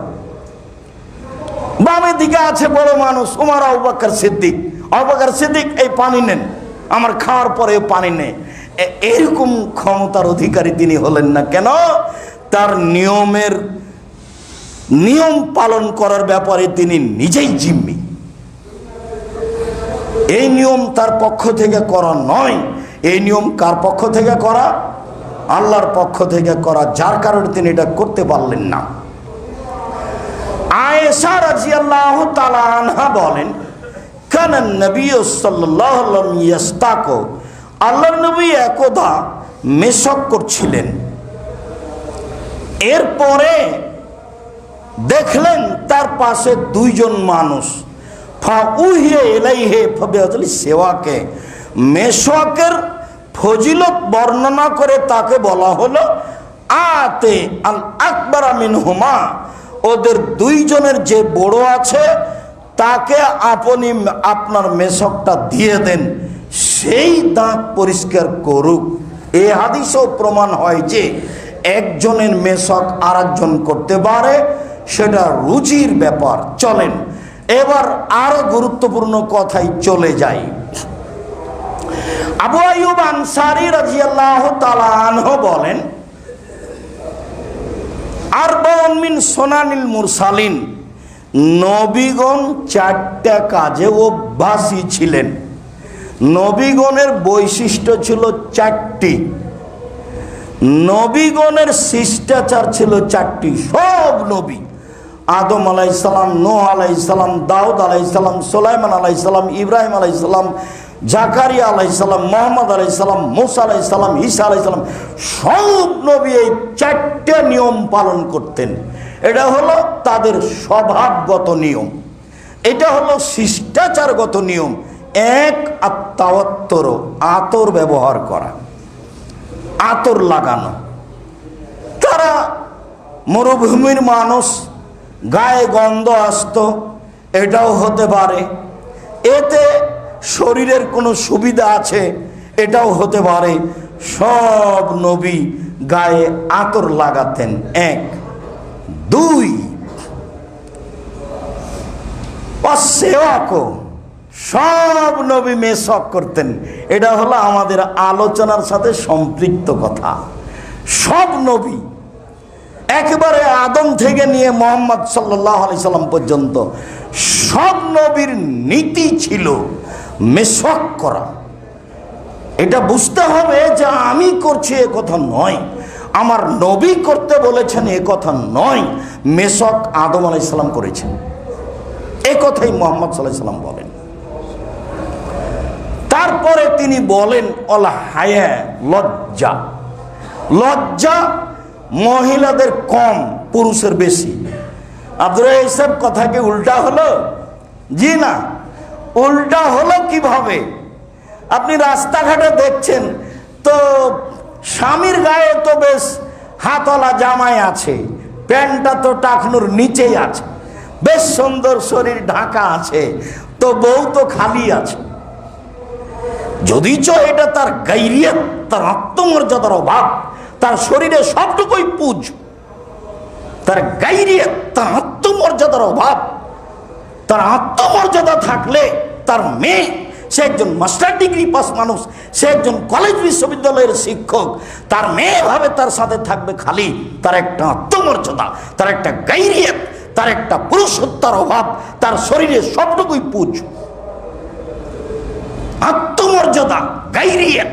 [SPEAKER 1] বামের দিকে আছে বড় মানুষ উমর, আবু বকর সিদ্দিক, আবু বকর সিদ্দিক এই পানি নেন, আমার খাওয়ার পরে পানি নেই। এরকম ক্ষমতার অধিকারী তিনি হলেন না কেন? তার নিয়ম পালন করার ব্যাপারে তিনি নিজেই জিম্মি। এই নিয়ম তার পক্ষ থেকে করা নয়, এই নিয়ম কার পক্ষ থেকে করা? আল্লাহর পক্ষ থেকে করা, যার কারণে তিনি এটা করতে পারলেন না। আয়েশা রাদিয়াল্লাহু তাআলা আনহা বলেন কানা নবী সাল্লাল্লাহু আলাইহি ওয়াসাল্লাম ইস্তাকু, আল্লাহর নবী একদা মেশক করছিলেন। এরপরে দেখলেন তার পাশে দুইজন মানুষ, ফাউহিয়া ইলাইহি ফাবিয়াতুল সিওয়াকে, মেশকের ফজিলত বর্ণনা করে তাকে বলা হলো আতে আল আকবার মিনহুমা, ওদের দুইজনের যে বড় আছে তাকে আপনি আপনার মেশকটা দিয়ে দেন, সেই দাঁত পরিষ্কার করুক। এই হাদিসেও প্রমাণ হয় যে একজনের মেশক আর একজন করতে পারে, সেটা রুচির ব্যাপার। চলেন এবার আরো গুরুত্বপূর্ণ কথাই চলে যাই। আবু আইয়ুব আনসারী রাদিয়াল্লাহু তাআলা আনহু বলেন আরবাউন মিন সুনানিল মুরসালিন, নবীগণ 4টা কাজে অভ্যাসী ছিলেন। নবীগণের বৈশিষ্ট্য ছিল 4টি, নবীগণের শিষ্টাচার ছিল 4টি। সব নবী, আদম আলাইহিস সালাম, নূহ আলাইহিস সালাম, দাউদ আলাইহিস সালাম, সুলাইমান আলাইহিস সালাম, ইব্রাহিম আলাইহিস সালাম, জাকারিয়া আলাইহিস সালাম, মুহাম্মদ আলাইহিস সালাম, মুসা আলাইহিস সালাম, ঈসা আলাইহিস সালাম, সব নবী এই 4টে নিয়ম পালন করতেন। এটা হলো তাদের স্বভাবগত নিয়ম, এটা হলো শিষ্টাচারগত নিয়ম। এক, আত্তাওয়াত্তর, আতর ব্যবহার করা, আতর লাগানো। তারা মরুভূমির মানুষ, গায়ে গন্ধ আসতো, এটাও হতে পারে। এতে শরীরের কোনো সুবিধা আছে, এটাও হতে পারে। সব নবী গায়ে আতর লাগাতেন। 1, 2 অসেওয়াকো, সব নবী মেশক করতেন। এটা হলো আমাদের আলোচনার সাথে সম্পৃক্ত কথা। সব নবী একেবারে আদম থেকে নিয়ে মুহাম্মদ সাল্লাল্লাহু আলাইহি সাল্লাম পর্যন্ত সব নবীর নীতি ছিল মেসওয়াক করা। এটা বুঝতে হবে যে আমি করছি এ কথা নয়, আমার নবী করতে বলেছেন এ কথা নয়, মেসওয়াক আদম আলাইহিস সালাম করেছেন, এ কথাই মুহাম্মদ সাল্লাল্লাহু আলাইহি সাল্লাম বলেন। তারপরে তিনি বলেন অল হায়া, লজ্জা। লজ্জা মহিলাদের কম, পুরুষের বেশি। আব্দুর রাজ্জাক কথা কি উল্টা হলো? জি না। উল্টা হলো কিভাবে? আপনি রাস্তাঘাটে দেখছেন তো স্বামীর গায়ে তো বেশ হাতওয়ালা জামাই আছে, প্যান্টটা তো টাকনুর নিচেই আছে, বেশ সুন্দর শরীর ঢাকা আছে, তো বউ তো খালি আছে। যদিচ এটা তার গাইরিয়ত, তার আত্মমর্যাদার অভাব, তার শরীরে সবটুকুই পুজ, তার গাইরিয়ত, তার আত্মমর্যাদার অভাব। তার আত্মমর্যাদা থাকলে তার মেয়ে, সে একজন মাস্টার ডিগ্রি পাস মানুষ, সে একজন কলেজ বিশ্ববিদ্যালয়ের শিক্ষক, তার মেয়ে ভাবে তার সাথে থাকবে খালি, তার একটা আত্মমর্যাদা, তার একটা গাইরিয়ত, তার একটা পুরুষত্বের অভাব, তার শরীরে সবটুকুই পুজ, আত্মমর্যাদা, গাইরিয়ত।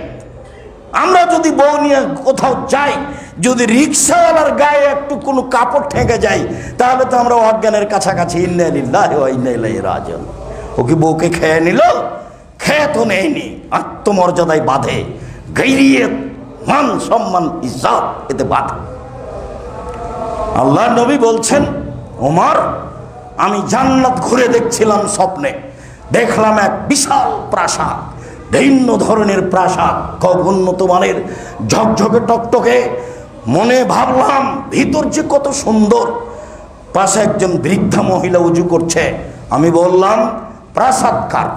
[SPEAKER 1] আমরা যদি বউ নিয়ে কোথাও যাই, যদি রিক্সাওয়ালার গায়ে একটু কোনো কাপড় ঠেকে যায়, তাহলে তো আমরা অজ্ঞানের কাছাকাছি। ইন্না লিল্লাহি ওয়া ইন্না ইলাইহি রাজিউন। ও কি বউকে খেয়ে নিল? খেয়ে তো নেয়নি, আত্মমর্যাদায় বাঁধে, গাইরিয়ত, মান সম্মান, ইজ্জত এতে বাঁধে। আল্লাহর নবী বলছেন, ওমর, আমি জান্নাত ঘুরে দেখছিলাম স্বপ্নে, দেখলাম এক বিশাল প্রাসাদ, ভিন্ন ধরনের প্রাসাদ, খুব উন্নত মানের, ঝকঝকে টকটকে। মনে ভাবলাম ভিতর যে কত সুন্দর। পাশে একজন বৃদ্ধা মহিলা উজু করছে। আমি বললাম, প্রাসাদ কার?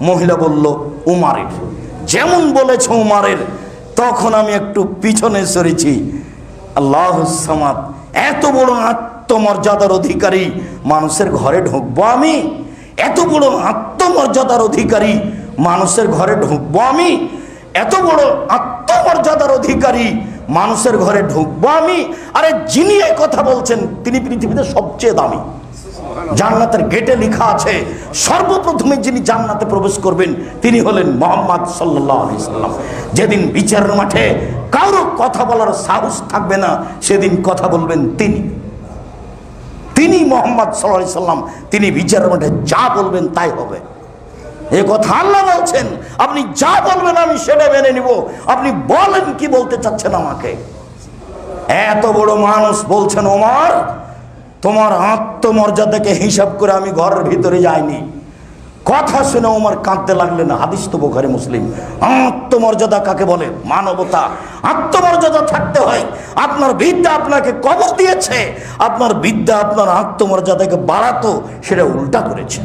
[SPEAKER 1] মহিলা বলল, উমারের। যেমন বলেছে উমারের, তখন আমি একটু পিছনে সরেছি। আল্লাহুস সামাদ, এত বড় আত্মমর্যাদার অধিকারী মানুষের ঘরে ঢুকবো আমি? এত বড় আত্মমর্যাদার অধিকারী মানুষের ঘরে ঢুকবো আমি? এত বড় আত্মমর্যাদার অধিকারী মানুষের ঘরে ঢুকবো আমি? আরে যিনি এই কথা বলছেন তিনি পৃথিবীতে সবচেয়ে দামি। জান্নাতের গেটে লেখা আছে, সর্বপ্রথমে যিনি জান্নাতে প্রবেশ করবেন তিনি হলেন মুহাম্মদ সাল্লাল্লাহু আলাইহি সাল্লাম। যেদিন বিচারের মাঠে কারো কথা বলার সাহস থাকবে না, সেদিন কথা বলবেন তিনি মুহাম্মদ সাল্লাল্লাহু আলাইহি সাল্লাম। তিনি বিচারের মাঠে যা বলবেন তাই হবে। এ কথা আল্লাহ বলছেন, আপনি যা বলবেন আমি সেটা মেনে নিব। আপনি বলেন কি বলতে চাচ্ছেন আমাকে? এত বড় মানুষ বলছেন, ওমর, তোমার আত্মমর্যাদাকে হিসাব করে আমি ঘরের ভিতরে যাইনি। কথা শুনে ওমর কাঁদতে লাগলেন। হাদিস তো বুখারী মুসলিম। আত্মমর্যাদা কাকে বলে? মানবতা। আত্মমর্যাদা থাকতে হয়। আপনার বিদ্যা আপনাকে কবর দিয়েছে, আপনার বিদ্যা আপনার আত্মমর্যাদাকে বাড়াতো, সেটা উল্টা করেছে।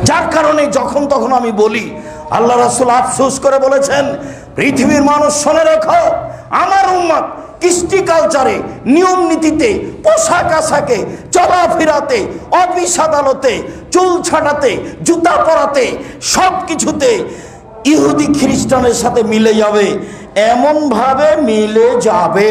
[SPEAKER 1] যার কারণে যখন তখন আমি বলি, আল্লাহ রাসূল আফসোস করে বলেছেন, পৃথিবীর মানুষ শুনে রেখো, আমার উম্মত কৃষ্টি কালচারে, নিয়ম নীতিতে, পোশাক আশাকে, চলাফেরাতে, অফিস আদালতে, চুল ছাটাতে, জুতা পরাতে, সব কিছুতে ইহুদি খ্রিস্টানের সাথে মিলে যাবে। এমনভাবে মিলে যাবে,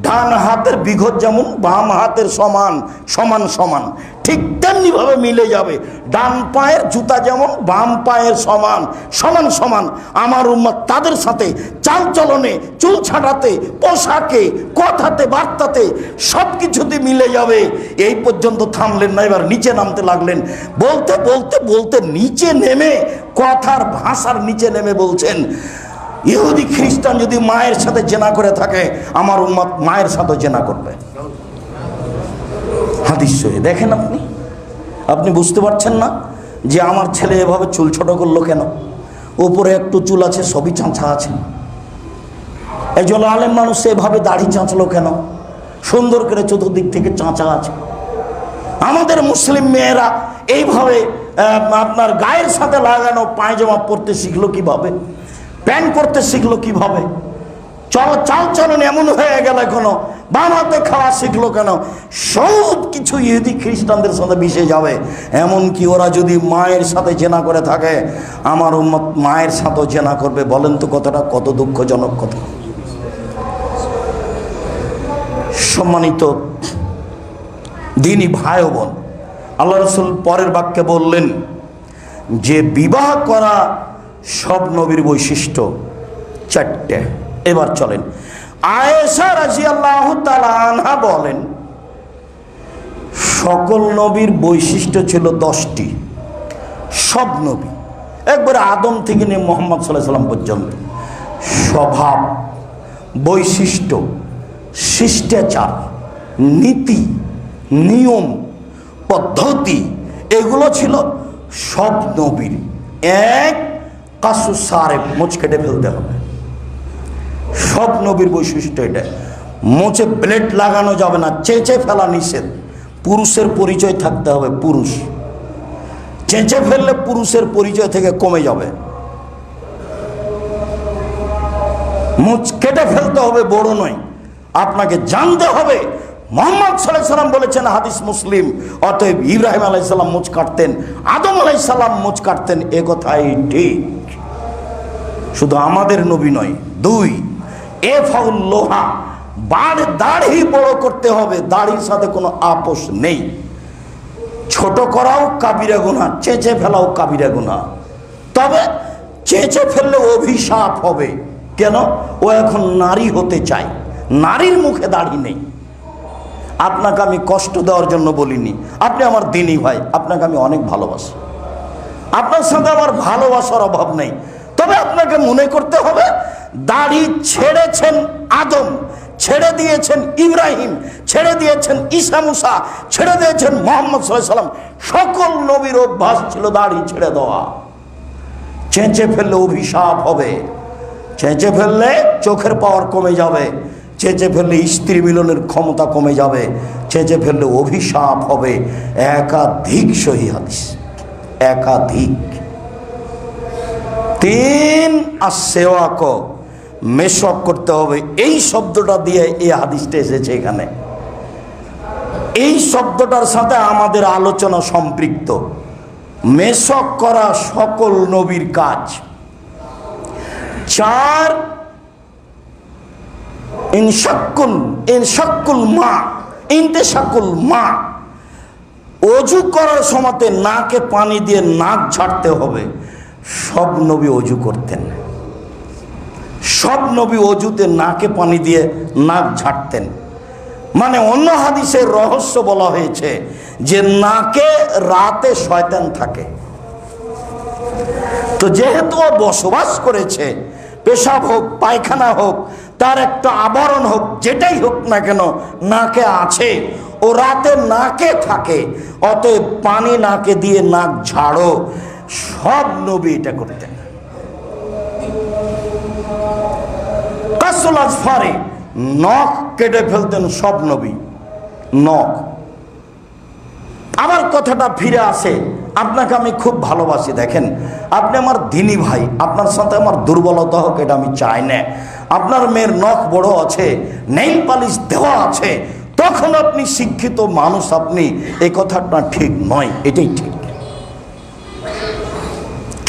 [SPEAKER 1] ডান হাতের বিঘত যেমন বাম হাতের সমান সমান সমান, ঠিক তেমনি ভাবে মিলে যাবে। ডান পায়ের জুতা যেমন বাম পায়ের সমান সমান সমান, আমার উম্মত তাদের সাথে চালচলনে, চুল ছাটাতে, পোশাকে, কথাতে, বার্তাতে, সব কিছুতে মিলে যাবে। এই পর্যন্ত থামলেন না, এবার নিচে নামতে লাগলেন। বলতে বলতে বলতে নিচে নেমে, কথার ভাষার নিচে নেমে বলছেন, ইহুদি খ্রিস্টান যদি মায়ের সাথে জেনা করে থাকে, আমার উম্মত মায়ের সাথে জেনা করবে। হাদিস সহি। দেখেন আপনি বুঝতে পারছেন না যে আমার ছেলে এভাবে চুল ছোট করলো কেন? উপরে একটু চুল আছে, সবই চাঁচা আছে। একজন আলেম মানুষ এভাবে দাড়ি চাঁচলো কেন? সুন্দর করে চতুর্দিক থেকে চাঁচা আছে। আমাদের মুসলিম মেয়েরা এইভাবে আপনার গায়ের সাথে লাগানো পায়জামা পরতে শিখলো কিভাবে? প্যান্ট পরতে শিখলো কিভাবে? চালচলন এমন হয়ে গেল, এখনো বাম হাতে খাওয়া শিখলো কেন? সব কিছু ইহুদি খ্রিস্টানদের সাথে মিশে যাবে। এমনকি ওরা যদি মায়ের সাথে জেনা করে থাকে, আমার উম্মত মায়ের সাথেও জেনা করবে। বলেন তো কত দুঃখজনক কথা। সম্মানিত দিনী ভাই ও বোন, আল্লাহ রাসূল পরের বাক্যে বললেন যে বিবাহ করা সব নবীর বৈশিষ্ট্য চারটে। এবার চলেন, আয়েশা রাদিয়াল্লাহু তাআলা আনহা বলেন সকল নবীর বৈশিষ্ট্য ছিল 10টি। সব নবী একবারে আদম থেকে নিয়ে মুহাম্মদ সাল্লাল্লাহু আলাইহি সাল্লাম পর্যন্ত স্বভাব, বৈশিষ্ট্য, শিষ্টাচার, নীতি, নিয়ম, পদ্ধতি এগুলো ছিল সব নবীর। এক কাসু সারে, মোচ কেটে ফেলতে হবে। সব নবীর বৈশিষ্ট্য এটা। মোচে ব্লেড লাগানো যাবে না, চেঁচে ফেলা নিষেধ। পুরুষের পরিচয় থাকতে হবে, পুরুষ। চেঁচে ফেললে পুরুষের পরিচয় থেকে কমে যাবে। মুখ কেটে ফেলতে হবে, বড় নয়। আপনাকে জানতে হবে মুহাম্মদ সাল্লাল্লাহু আলাইহি সাল্লাম বলেছেন, হাদিস মুসলিম, অতএব ইব্রাহিম আলাইহিস সালাম মুখ কাটতেন, আদম আলাইহিস সালাম মুখ কাটতেন, এ কথাই ঠিক। শুধু আমাদের নবী নয়। 2 এফাউল লোহা, দাড়ি বড় করতে হবে, দাড়ির সাথে কোনো আপোষ নেই। ছোট করাও কাবিরা গুনাহ, চেঁচে ফেলাও কাবিরা গুনাহ। তবে চেঁচে ফেললে অভিশাপ হবে। কেন? ও এখন নারী হতে চায়, নারীর মুখে দাড়ি নেই। আপনাকে আমি কষ্ট দেওয়ার জন্য বলিনি, আপনি আমার দিনী ভাই, আপনাকে আমি অনেক ভালোবাসি, আপনার সাথে আমার ভালোবাসার অভাব নেই। তবে আপনাকে মনে করতে হবে দাড়ি ছেড়েছেন আদম, ছেড়ে দিয়েছেন ইব্রাহিম, ছেড়ে দিয়েছেন ঈসা মুসা, ছেড়ে দিয়েছেন মুহাম্মদ সাল্লাল্লাহু আলাইহি সাল্লাম। সকল নবীর অভ্যাস ছিল দাড়ি ছেড়ে দেওয়া। চেঁচে ফেললে অভিশাপ হবে, চেঁচে ফেললে চোখের পাওয়ার কমে যাবে, চেঁচে ফেললে স্ত্রী মিলনের ক্ষমতা কমে যাবে, চেঁচে ফেললে অভিশাপ হবে। একাধিক সহিহ হাদিস, একাধিক। 3 আসওয়াক, মেশক করতে হবে। এই শব্দটা দিয়ে এই হাদিসটা এসেছে এখানে। এই শব্দটার সাথে আমাদের আলোচনা সম্পৃক্ত। মেশক করা সকল নবীর কাজ। 4 ইনশাকুল মা, অজু করার সময়তে নাকে পানি দিয়ে নাক ঝাড়তে হবে। সব নবী অজু করতেন, সব নবী অজুতে নাকে পানি দিয়ে নাক ঝাড়তেন। মানে অন্য হাদিসের রহস্য বলা হয়েছে যে নাকে রাতে শয়তান থাকে। তো যেহেতু ও বসবাস করেছে, পেশাব হোক পায়খানা হোক, তার একটা আবরণ হোক, যেটাই হোক না কেন নাকে আছে, ও রাতে নাকে থাকে, অতএব পানি নাকে দিয়ে নাক ঝাড়ো। সব নবী এটা করতেন। কাসুল আজফারে, নখ কেটে ফেলতেন সব নবী, নখ। আমার কথাটা ফিরে আসে, আপনাকে আমি খুব ভালোবাসি। দেখেন, আপনি আমার দিনী ভাই, আপনার সাথে আমার দুর্বলতা হোক এটা আমি চাই না। আপনার মেয়ের নখ বড় আছে, নেইল পালিশ দেওয়া আছে, তখন আপনি শিক্ষিত মানুষ, আপনি এই কথাটা ঠিক নয়, এটাই ঠিক।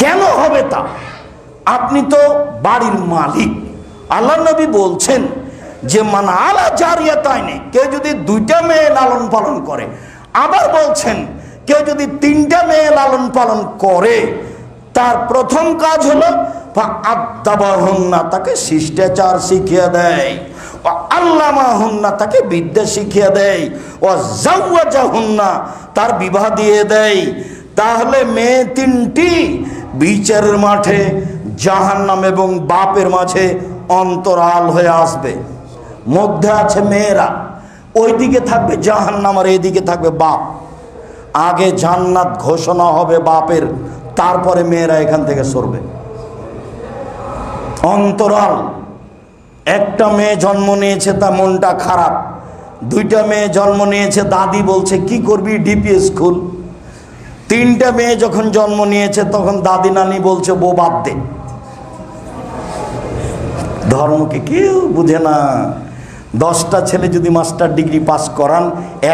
[SPEAKER 1] কেন হবে তা? আপনি তো বাড়ির মালিক। আল্লাহ নবী বলছেন যে মান আলা জারিয়াতাইনি, কেউ যদি 2টা মেয়ে লালন পালন করে, আবার বলছেন কেউ যদি 3টা মেয়ে লালন পালন করে, তার প্রথম কাজ হলো আদাবাহুন্না, তাকে শিষ্টাচার শিখিয়ে দেয়, ও আল্লামাহুন্না, তাকে বিদ্যা শিখিয়ে দেয়, ও জাওয়াজাহুন্না, তার বিবাহ দিয়ে দেয়। তাহলে মেয়ে 3টি বিচারের মাঠে জাহান্নাম এবং বাপের মাঝে অন্তরাল হয়ে আসবে। মধ্যে আছে মেয়েরা, ওইদিকে থাকবে জাহান্নাম আর এইদিকে থাকবে বাপ। আগে জান্নাত ঘোষণা হবে বাপের, তারপরে মেয়েরা এখান থেকে সরবে। অন্তরাল। একটা মেয়ে জন্ম নিয়েছে, তা মনটা খারাপ। 2টা মেয়ে জন্ম নিয়েছে, দাদি বলছে কি করবি, ডিপিএস খুল। 3টা মেয়ে যখন জন্ম নিয়েছে, তখন দাদি নানি বলছে বউ বাদ দে। ধর্মকে কেউ বুঝে না। 10টা ছেলে যদি মাস্টার ডিগ্রি পাস করান,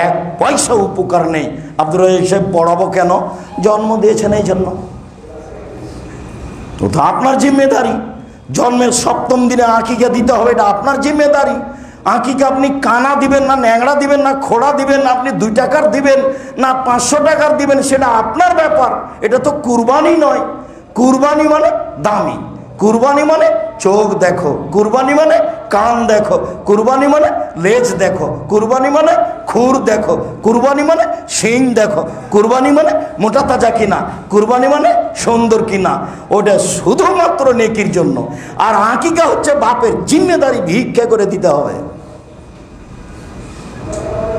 [SPEAKER 1] 1 পয়সা উপকার নেই। আব্দুর রাজ্জাক সাহেব পড়াবো কেন? জন্ম দিয়েছেন এই জন্য। তো আপনার জিম্মেদারি। জন্মের 7ম দিনে আকিকা দিতে হবে, এটা আপনার জিম্মেদারি। আকিকা আপনি কানা দিবেন না ন্যাংরা দিবেন না খোড়া দিবেন না আপনি 2 টাকার দিবেন না 500 টাকার দিবেন, সেটা আপনার ব্যাপার। এটা তো কুরবানি নয়। কুরবানি মানে দামি, কুরবানি মানে চোখ দেখো, কুরবানি মানে কান দেখো, কুরবানি মানে লেজ দেখো, কুরবানি মানে খুর দেখো, কুরবানি মানে শিং দেখো, কুরবানি মানে মোটা তাজা কিনা, কুরবানি মানে সুন্দর কিনা। ওটা শুধুমাত্র নেকির জন্য। আর আকিকা হচ্ছে বাপের জিম্মেদারি, ভিক্ষা করে দিতে হবে।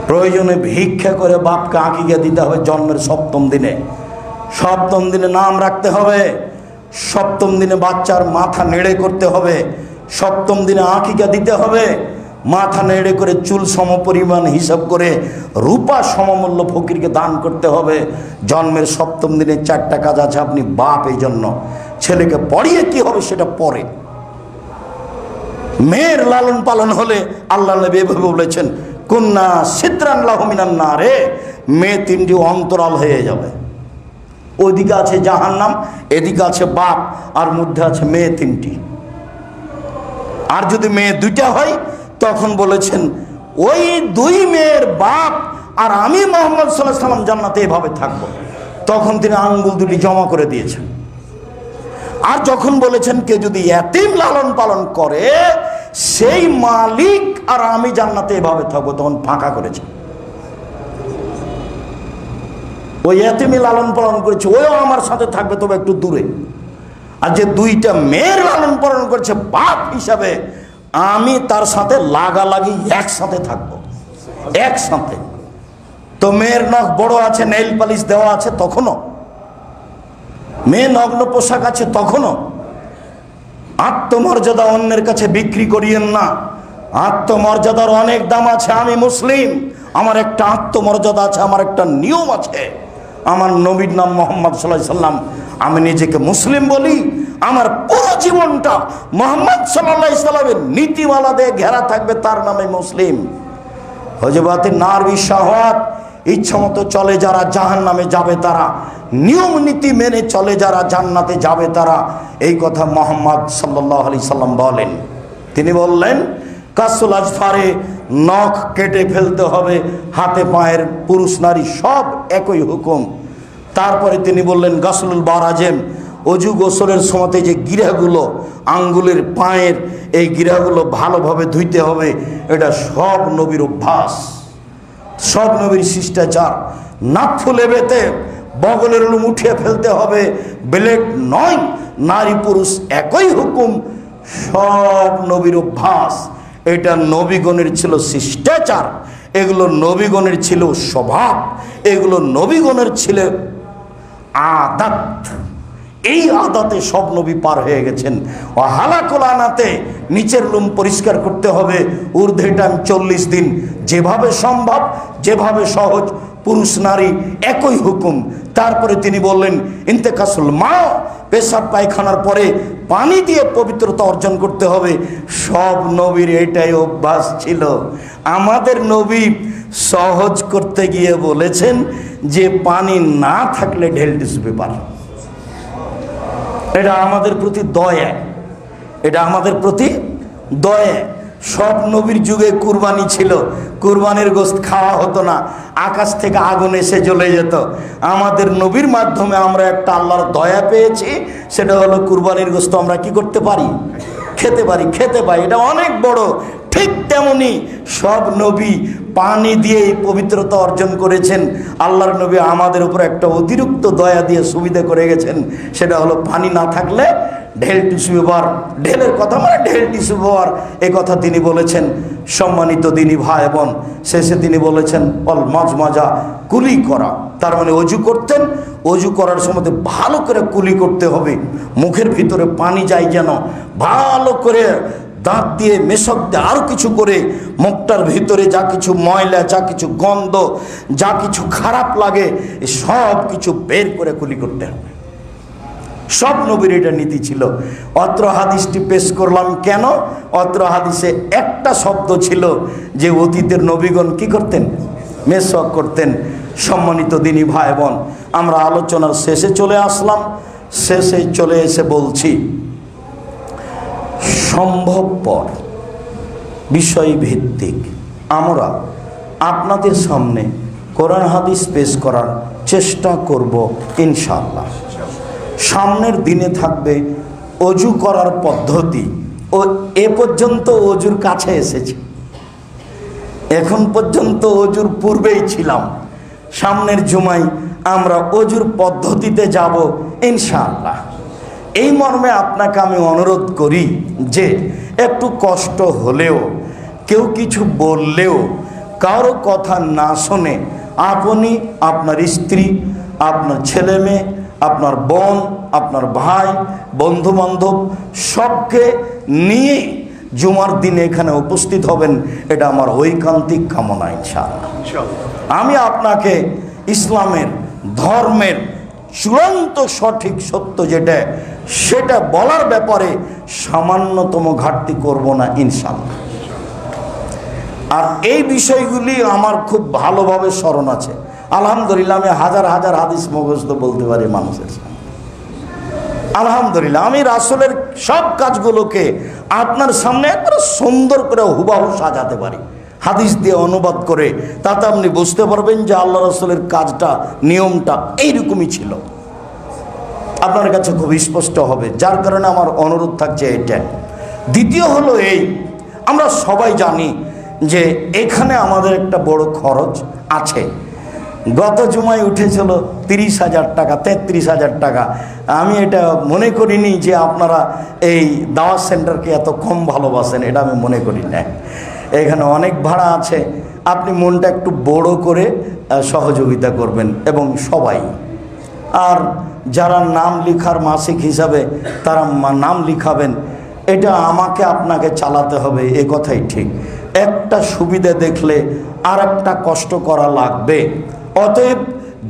[SPEAKER 1] প্রয়োজনে ভিক্ষা করে বাপকে আকিকা দিতে হবে জন্মের 7ম দিনে। 7ম দিনে নাম রাখতে হবে, 7ম দিনে বাচ্চার মাথা নেড়ে করতে হবে, 7ম দিনে আকিকা দিতে হবে। মাথা নেড়ে করে চুল সমপরিমাণ হিসাব করে রূপা সমমূল্য ফকিরকে দান করতে হবে। জন্মের 7ম দিনে 4টা কাজ আছে, আপনি বাপ এই জন্য। ছেলেকে পড়িয়ে কি হবে সেটা পরে। মেয়ের লালন পালন হলে আল্লাহ নবী এভাবে বলেছেন, কুন্না সিদরান লাহু মিনান নারে, মেয়ে 3টি অন্তরাল হয়ে যাবে। ওইদিকে আছে জাহান্নাম, এদিকে আছে বাপ, আর মধ্যে আছে মেয়ে 3টি। আর যদি মেয়ে 2টা হয় তখন বলেছেন ওই 2 মেয়ের বাপ আর আমি মুহাম্মদ সাল্লাল্লাহু আলাইহি ওয়াসাল্লাম জান্নাতে এভাবে থাকবো। তখন তিনি আঙ্গুল 2টি জমা করে দিয়েছেন। আর যখন বলেছেন কে যদি এতিম লালন পালন করে সেই মালিক আর আমি জান্নাতে এভাবে থাকবো, তখন ফাঁকা করেছেন। ওই এতিমি লালন পালন করেছে ওইও আমার সাথে থাকবে, তবে একটু দূরে। আর যে 2টা মেয়ের লালন পালন করেছে বাপ হিসাবে, আমি তার সাথে লাগালাগি একসাথে থাকবো, একসাথে। তো মেয়ের নখ বড় আছে, নেইল পালিশ দেওয়া আছে তখনও, মেয়ে নগ্ন পোশাক আছে তখনও। আত্মমর্যাদা অন্যের কাছে বিক্রি করিয়েন না। আত্মমর্যাদার অনেক দাম আছে। আমি মুসলিম, আমার একটা আত্মমর্যাদা আছে, আমার একটা নিয়ম আছে। আমার নবীর নাম মুহাম্মদ সাল্লাল্লাহু আলাইহি সাল্লাম। আমি নিজেকে মুসলিম বলি, আমার পুরো জীবনটা মুহাম্মদ সাল্লাল্লাহু আলাইহি সাল্লামের নীতিমালা দিয়ে ঘেরা থাকবে, তার নামে মুসলিম। হযরত নারী শাহওয়াত ইচ্ছা মতো চলে যারা জাহান্নামে যাবে তারা, নিয়ম নীতি মেনে চলে যারা জান্নাতে যাবে তারা। এই কথা মুহাম্মদ সাল্লাল্লাহু আলাইহি সাল্লাম বলেন। তিনি বললেন কাসুল আজফারে, নখ কেটে ফেলতে হবে, হাতে পায়ের পুরুষ নারী সব একই হুকুম। তারপরে তিনি বললেন গাসলুল বারাজেম, অজু গোসলের সময়তে যে গিরাগুলো আঙ্গুলের পায়ের এই গিরাগুলো ভালোভাবে ধুইতে হবে। এটা সব নবীর অভ্যাস, সব নবীর শিষ্টাচার। নাক ফুলে বেতে বগলের লুম উঠিয়ে ফেলতে হবে, ব্লেড নয়। নারী পুরুষ একই হুকুম, সব নবীর অভ্যাস। এটা নবীগণের ছিল শিষ্টাচার, এগুলো নবীগণের ছিল স্বভাব, এগুলো নবীগণের ছিল আদাত। এই আদাতে সব নবী পার হয়ে গেছেন। ও হালাকুল আনাতে নিচের লুম পরিষ্কার করতে হবে, ঊর্ধ্বে টান 40 দিন। যেভাবে সম্ভব, যেভাবে সহজ, পুরুষ নারী একই হুকুম। তারপরে তিনি বললেন ইন্তেকাসুল মা, পেশাব পায়খানার পরে পানি দিয়ে পবিত্রতা অর্জন করতে হবে। সব নবীর এটাই অভ্যাস ছিল। আমাদের নবী সহজ করতে গিয়ে বলেছেন যে পানি না থাকলে ঢেল টিস্যু পেপার। এটা আমাদের প্রতি দয়া, এটা আমাদের প্রতি দয়া। সব নবীর যুগে কুরবানি ছিল, কুরবানির গোশত খাওয়া হতো না, আকাশ থেকে আগুন এসে জ্বলে যেত। আমাদের নবীর মাধ্যমে আমরা একটা আল্লাহর দয়া পেয়েছি, সেটা হলো কুরবানির গোশত আমরা কি করতে পারি, খেতে পারি, খেতে পাই। এটা অনেক বড়। ঠিক তেমনি সব নবী পানি দিয়েই পবিত্রতা অর্জন করেছেন। আল্লাহর নবী আমাদের উপর একটা অতিরিক্ত দয়া দিয়ে সুবিধা করে গেছেন, সেটা হলো পানি না থাকলে ঢেল টিস্যু ব্যবহার। ঢেলের কথা মানে ঢেল টিস্যু ব্যবহার, এ কথা তিনি বলেছেন। সম্মানিত দিনী ভাই বোন, শেষে তিনি বলেছেন অল মাজমাজা, কুলি করা। তার মানে অজু করতেন, অজু করার সময় ভালো করে কুলি করতে হবে, মুখের ভিতরে পানি যায় যেন, ভালো করে দাঁত দিয়ে মেশক দিয়ে আরও কিছু করে মুখটার ভিতরে যা কিছু ময়লা, যা কিছু গন্ধ, যা কিছু খারাপ লাগে সব কিছু বের করে কুলি করতে হবে। সব নবীর এটা নীতি ছিল। অত্র হাদিসটি পেশ করলাম কেন? অত্র হাদিসে একটা শব্দ ছিল যে অতীতের নবীগণ কি করতেন, মেশক করতেন। সম্মানিত দিনী ভাই বোন, আমরা আলোচনার শেষে চলে আসলাম। শেষে চলে এসে বলছি সম্ভবপর বিষয়ভিত্তিক আমরা আপনাদের সামনে কোরআন হাদিস পেশ করার চেষ্টা করব ইনশাআল্লাহ। সামনের দিনে থাকবে অজু করার পদ্ধতি। ও এ পর্যন্ত অজুর কাছে এসেছে, এখন পর্যন্ত অজুর পূর্বেই ছিলাম। সামনের জুমায় আমরা অজুর পদ্ধতিতে যাব ইনশাআল্লাহ। এই মর্মে আপনাকে আমি অনুরোধ করি যে একটু কষ্ট হলেও, কেউ কিছু বললেও কারো কথা না শুনে আপনি, আপনার স্ত্রী, আপনার ছেলে মেয়ে, আপনার বোন, আপনার ভাই, বন্ধু বান্ধব সবকে নিয়ে জুমার দিনে এখানে উপস্থিত হবেন, এটা আমার ঐকান্তিক কামনা ইনশাআল্লাহ। আমি আপনাকে ইসলামের ধর্মের চূড়ান্ত সঠিক সত্য যেটা, সেটা বলার ব্যাপারে সামান্যতম ঘাটতি করব না ইনশাআল্লাহ। আর এই বিষয়গুলি আমার খুব ভালোভাবে স্মরণ আছে। আলহামদুলিল্লাহ আমি হাজার হাজার হাদিস মুখস্থ বলতে পারি মানুষের সামনে। আলহামদুলিল্লাহ আমি রাসূলের সব কাজগুলোকে আপনার সামনে একবারে সুন্দর করে হুবহু সাজাতে পারি, হাদিস দিয়ে অনুবাদ করে। তাতে আপনি বুঝতে পারবেন যে আল্লাহ রাসূলের কাজটা, নিয়মটা এইরকমই ছিল, আপনার কাছে খুব স্পষ্ট হবে। যার কারণে আমার অনুরোধ থাকছে এটা। দ্বিতীয় হলো এই, আমরা সবাই জানি যে এখানে আমাদের একটা বড় খরচ আছে। গত জুমায় উঠেছিল 30,000 টাকা, 33,000 টাকা। আমি এটা মনে করিনি যে আপনারা এই দাওয়াত সেন্টারকে এত কম ভালোবাসেন, এটা আমি মনে করি না। এখানে অনেক ভাড়া আছে, আপনি মনটা একটু বড় করে সহযোগিতা করবেন এবং সবাই। আর যারা নাম লিখার মাসিক হিসাবে তারা নাম লিখাবেন, এটা আমাকে আপনাকে চালাতে হবে, এ কথাই ঠিক। একটা সুবিধা দেখলে আর একটা কষ্ট করা লাগবে। অতএব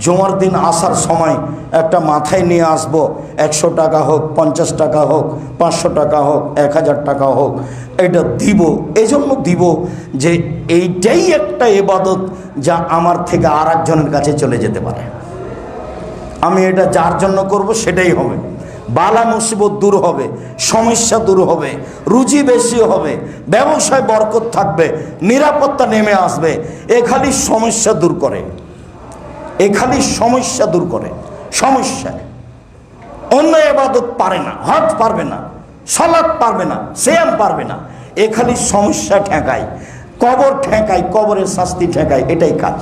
[SPEAKER 1] জুমার দিন আসার সময় একটা মাথায় নিয়ে আসবো, 100 টাকা হোক, 50 টাকা হোক, 500 টাকা হোক, 1000 টাকা হোক, এটা দিব। এই জন্য দিব যে এইটাই একটা ইবাদত যা আমার থেকে আর একজনের কাছে চলে যেতে পারে। আমি এটা যার জন্য করব সেটাই হবে। বালা মুসিবত দূর হবে, সমস্যা দূর হবে, রুজি বেশি হবে, ব্যবসায় বরকত থাকবে, নিরাপত্তা নেমে আসবে। এ খালি সমস্যা দূর করে, এ খালি সমস্যা দূর করে। সমস্যা অন্য ইবাদত পারে না, হজ পারবে না, সালাত পারবে না, সিয়াম পারবে না, এ খালি সমস্যা ঠেকায়, কবর ঠেকায়, কবরের শাস্তি ঠেকায়, এটাই কাজ।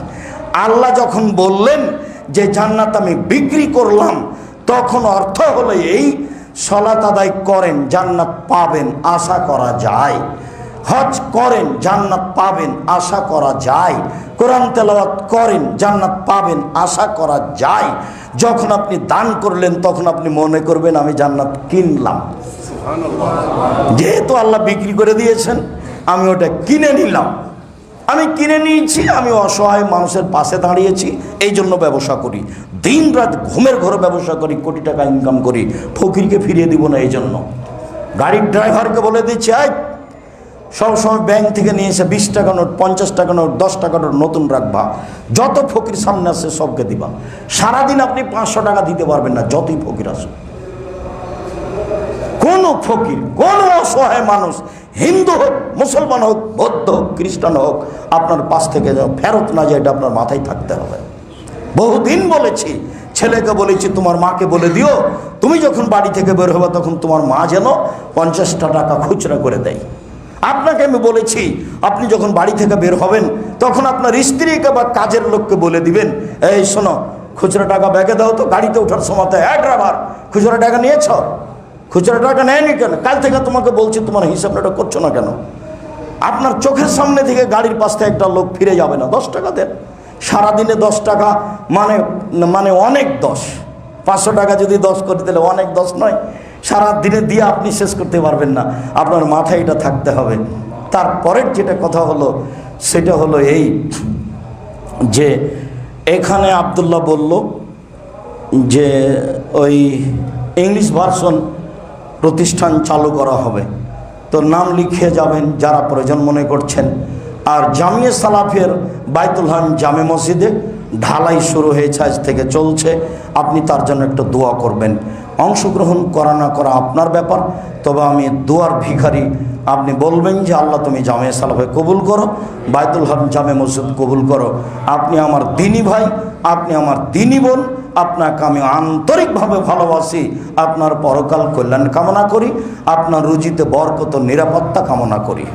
[SPEAKER 1] আল্লাহ যখন বললেন যে জান্নাত আমি বিক্রি করলাম, তখন অর্থ হলো এই, সালাত আদায় করেন জান্নাত পাবেন আশা করা যায়, হজ করেন জান্নাত পাবেন আশা করা যায়, কোরআন তেলাওয়াত করেন জান্নাত পাবেন আশা করা যায়। যখন আপনি দান করলেন তখন আপনি মনে করবেন আমি জান্নাত কিনলাম। যেহেতু আল্লাহ বিক্রি করে দিয়েছেন, আমি ওটা কিনে নিলাম। আমি কিনে নিয়েছি, আমি অসহায় মানুষের পাশে দাঁড়িয়েছি, এই জন্য ব্যবসা করি। দিন রাত ঘুমের ঘরে ব্যবসা করি, কোটি টাকা ইনকাম করি, ফকিরকে ফিরিয়ে দিব না। এই জন্য গাড়ির ড্রাইভারকে বলে দিচ্ছি, সবসময় ব্যাংক থেকে নিয়ে এসে 20 টাকা নোট, 50 টাকা নোট, 10 টাকা নোট নতুন রাখবা, যত ফকির সামনে আসে সবকে দিবা। সারাদিন আপনি 500 টাকা দিতে পারবেন না, যতই ফকির আসুক। কোন ফকির, কোন অসহায় মানুষ, হিন্দু হোক, মুসলমান হোক, বৌদ্ধ হোক, খ্রিস্টান হোক, আপনার পাশ থেকে যেন ফেরত না যায়, এটা আপনার মাথায় থাকতে হবে। বহুদিন বলেছি, ছেলেকে বলেছি তোমার মাকে বলে দিও, তুমি যখন বাড়ি থেকে বের হবে তখন তোমার মা যেন 50টা টাকা খুচরা করে দেয়। আপনাকে আমি বলেছি, আপনি যখন বাড়ি থেকে বের হবেন তখন আপনার স্ত্রীকে বা কাজের লোককে বলে দিবেন, এই শোনো, খুচরা টাকা ব্যাগে দাও তো, গাড়িতে ওঠার সময় ড্রাইভার খুচরা টাকা নিয়েছ? খুচরা টাকা নেয়নি কেন? কাল থেকে তোমাকে বলছি তোমার হিসাবটা করছো না কেন? আপনার চোখের সামনে থেকে গাড়ির পাশ থেকে একটা লোক ফিরে যাবে না, 10 টাকা দেন। সারাদিনে 10 টাকা মানে অনেক 10, 500 টাকা যদি 10 করে দিলে অনেক 10 নয়। সারা দিনে দিয়ে আপনি শেষ করতে পারবেন না, আপনার মাথায় এটা থাকতে হবে। তারপরের যেটা কথা হলো সেটা হলো এই যে এখানে আব্দুল্লাহ বলল যে ওই ইংলিশ ভার্সন প্রতিষ্ঠান চালু করা হবে, তো নাম লিখে যাবেন যারা প্রয়োজন মনে করছেন। আর জামিয়া সালাফের বাইতুল হাম জামে মসজিদে ঢালাই শুরু হয়েছে, আজ থেকে চলছে, আপনি তার জন্য একটু দোয়া করবেন। অংশগ্রহণ করা না করা আপনার ব্যাপার। তবে আমি দোয়ার ভিখারি, আপনি বলবেন যে আল্লাহ তুমি জামে সালাফে কবুল করো, বাইতুল হক জামে মসজিদ কবুল করো। আপনি আমার দিনী ভাই, আপনি আমার দিনী বোন, আপনাকে আমি আন্তরিকভাবে ভালোবাসি। আপনার পরকাল কল্যাণ কামনা করি, আপনার রুজিতে বরকত নিরাপত্তা কামনা করি।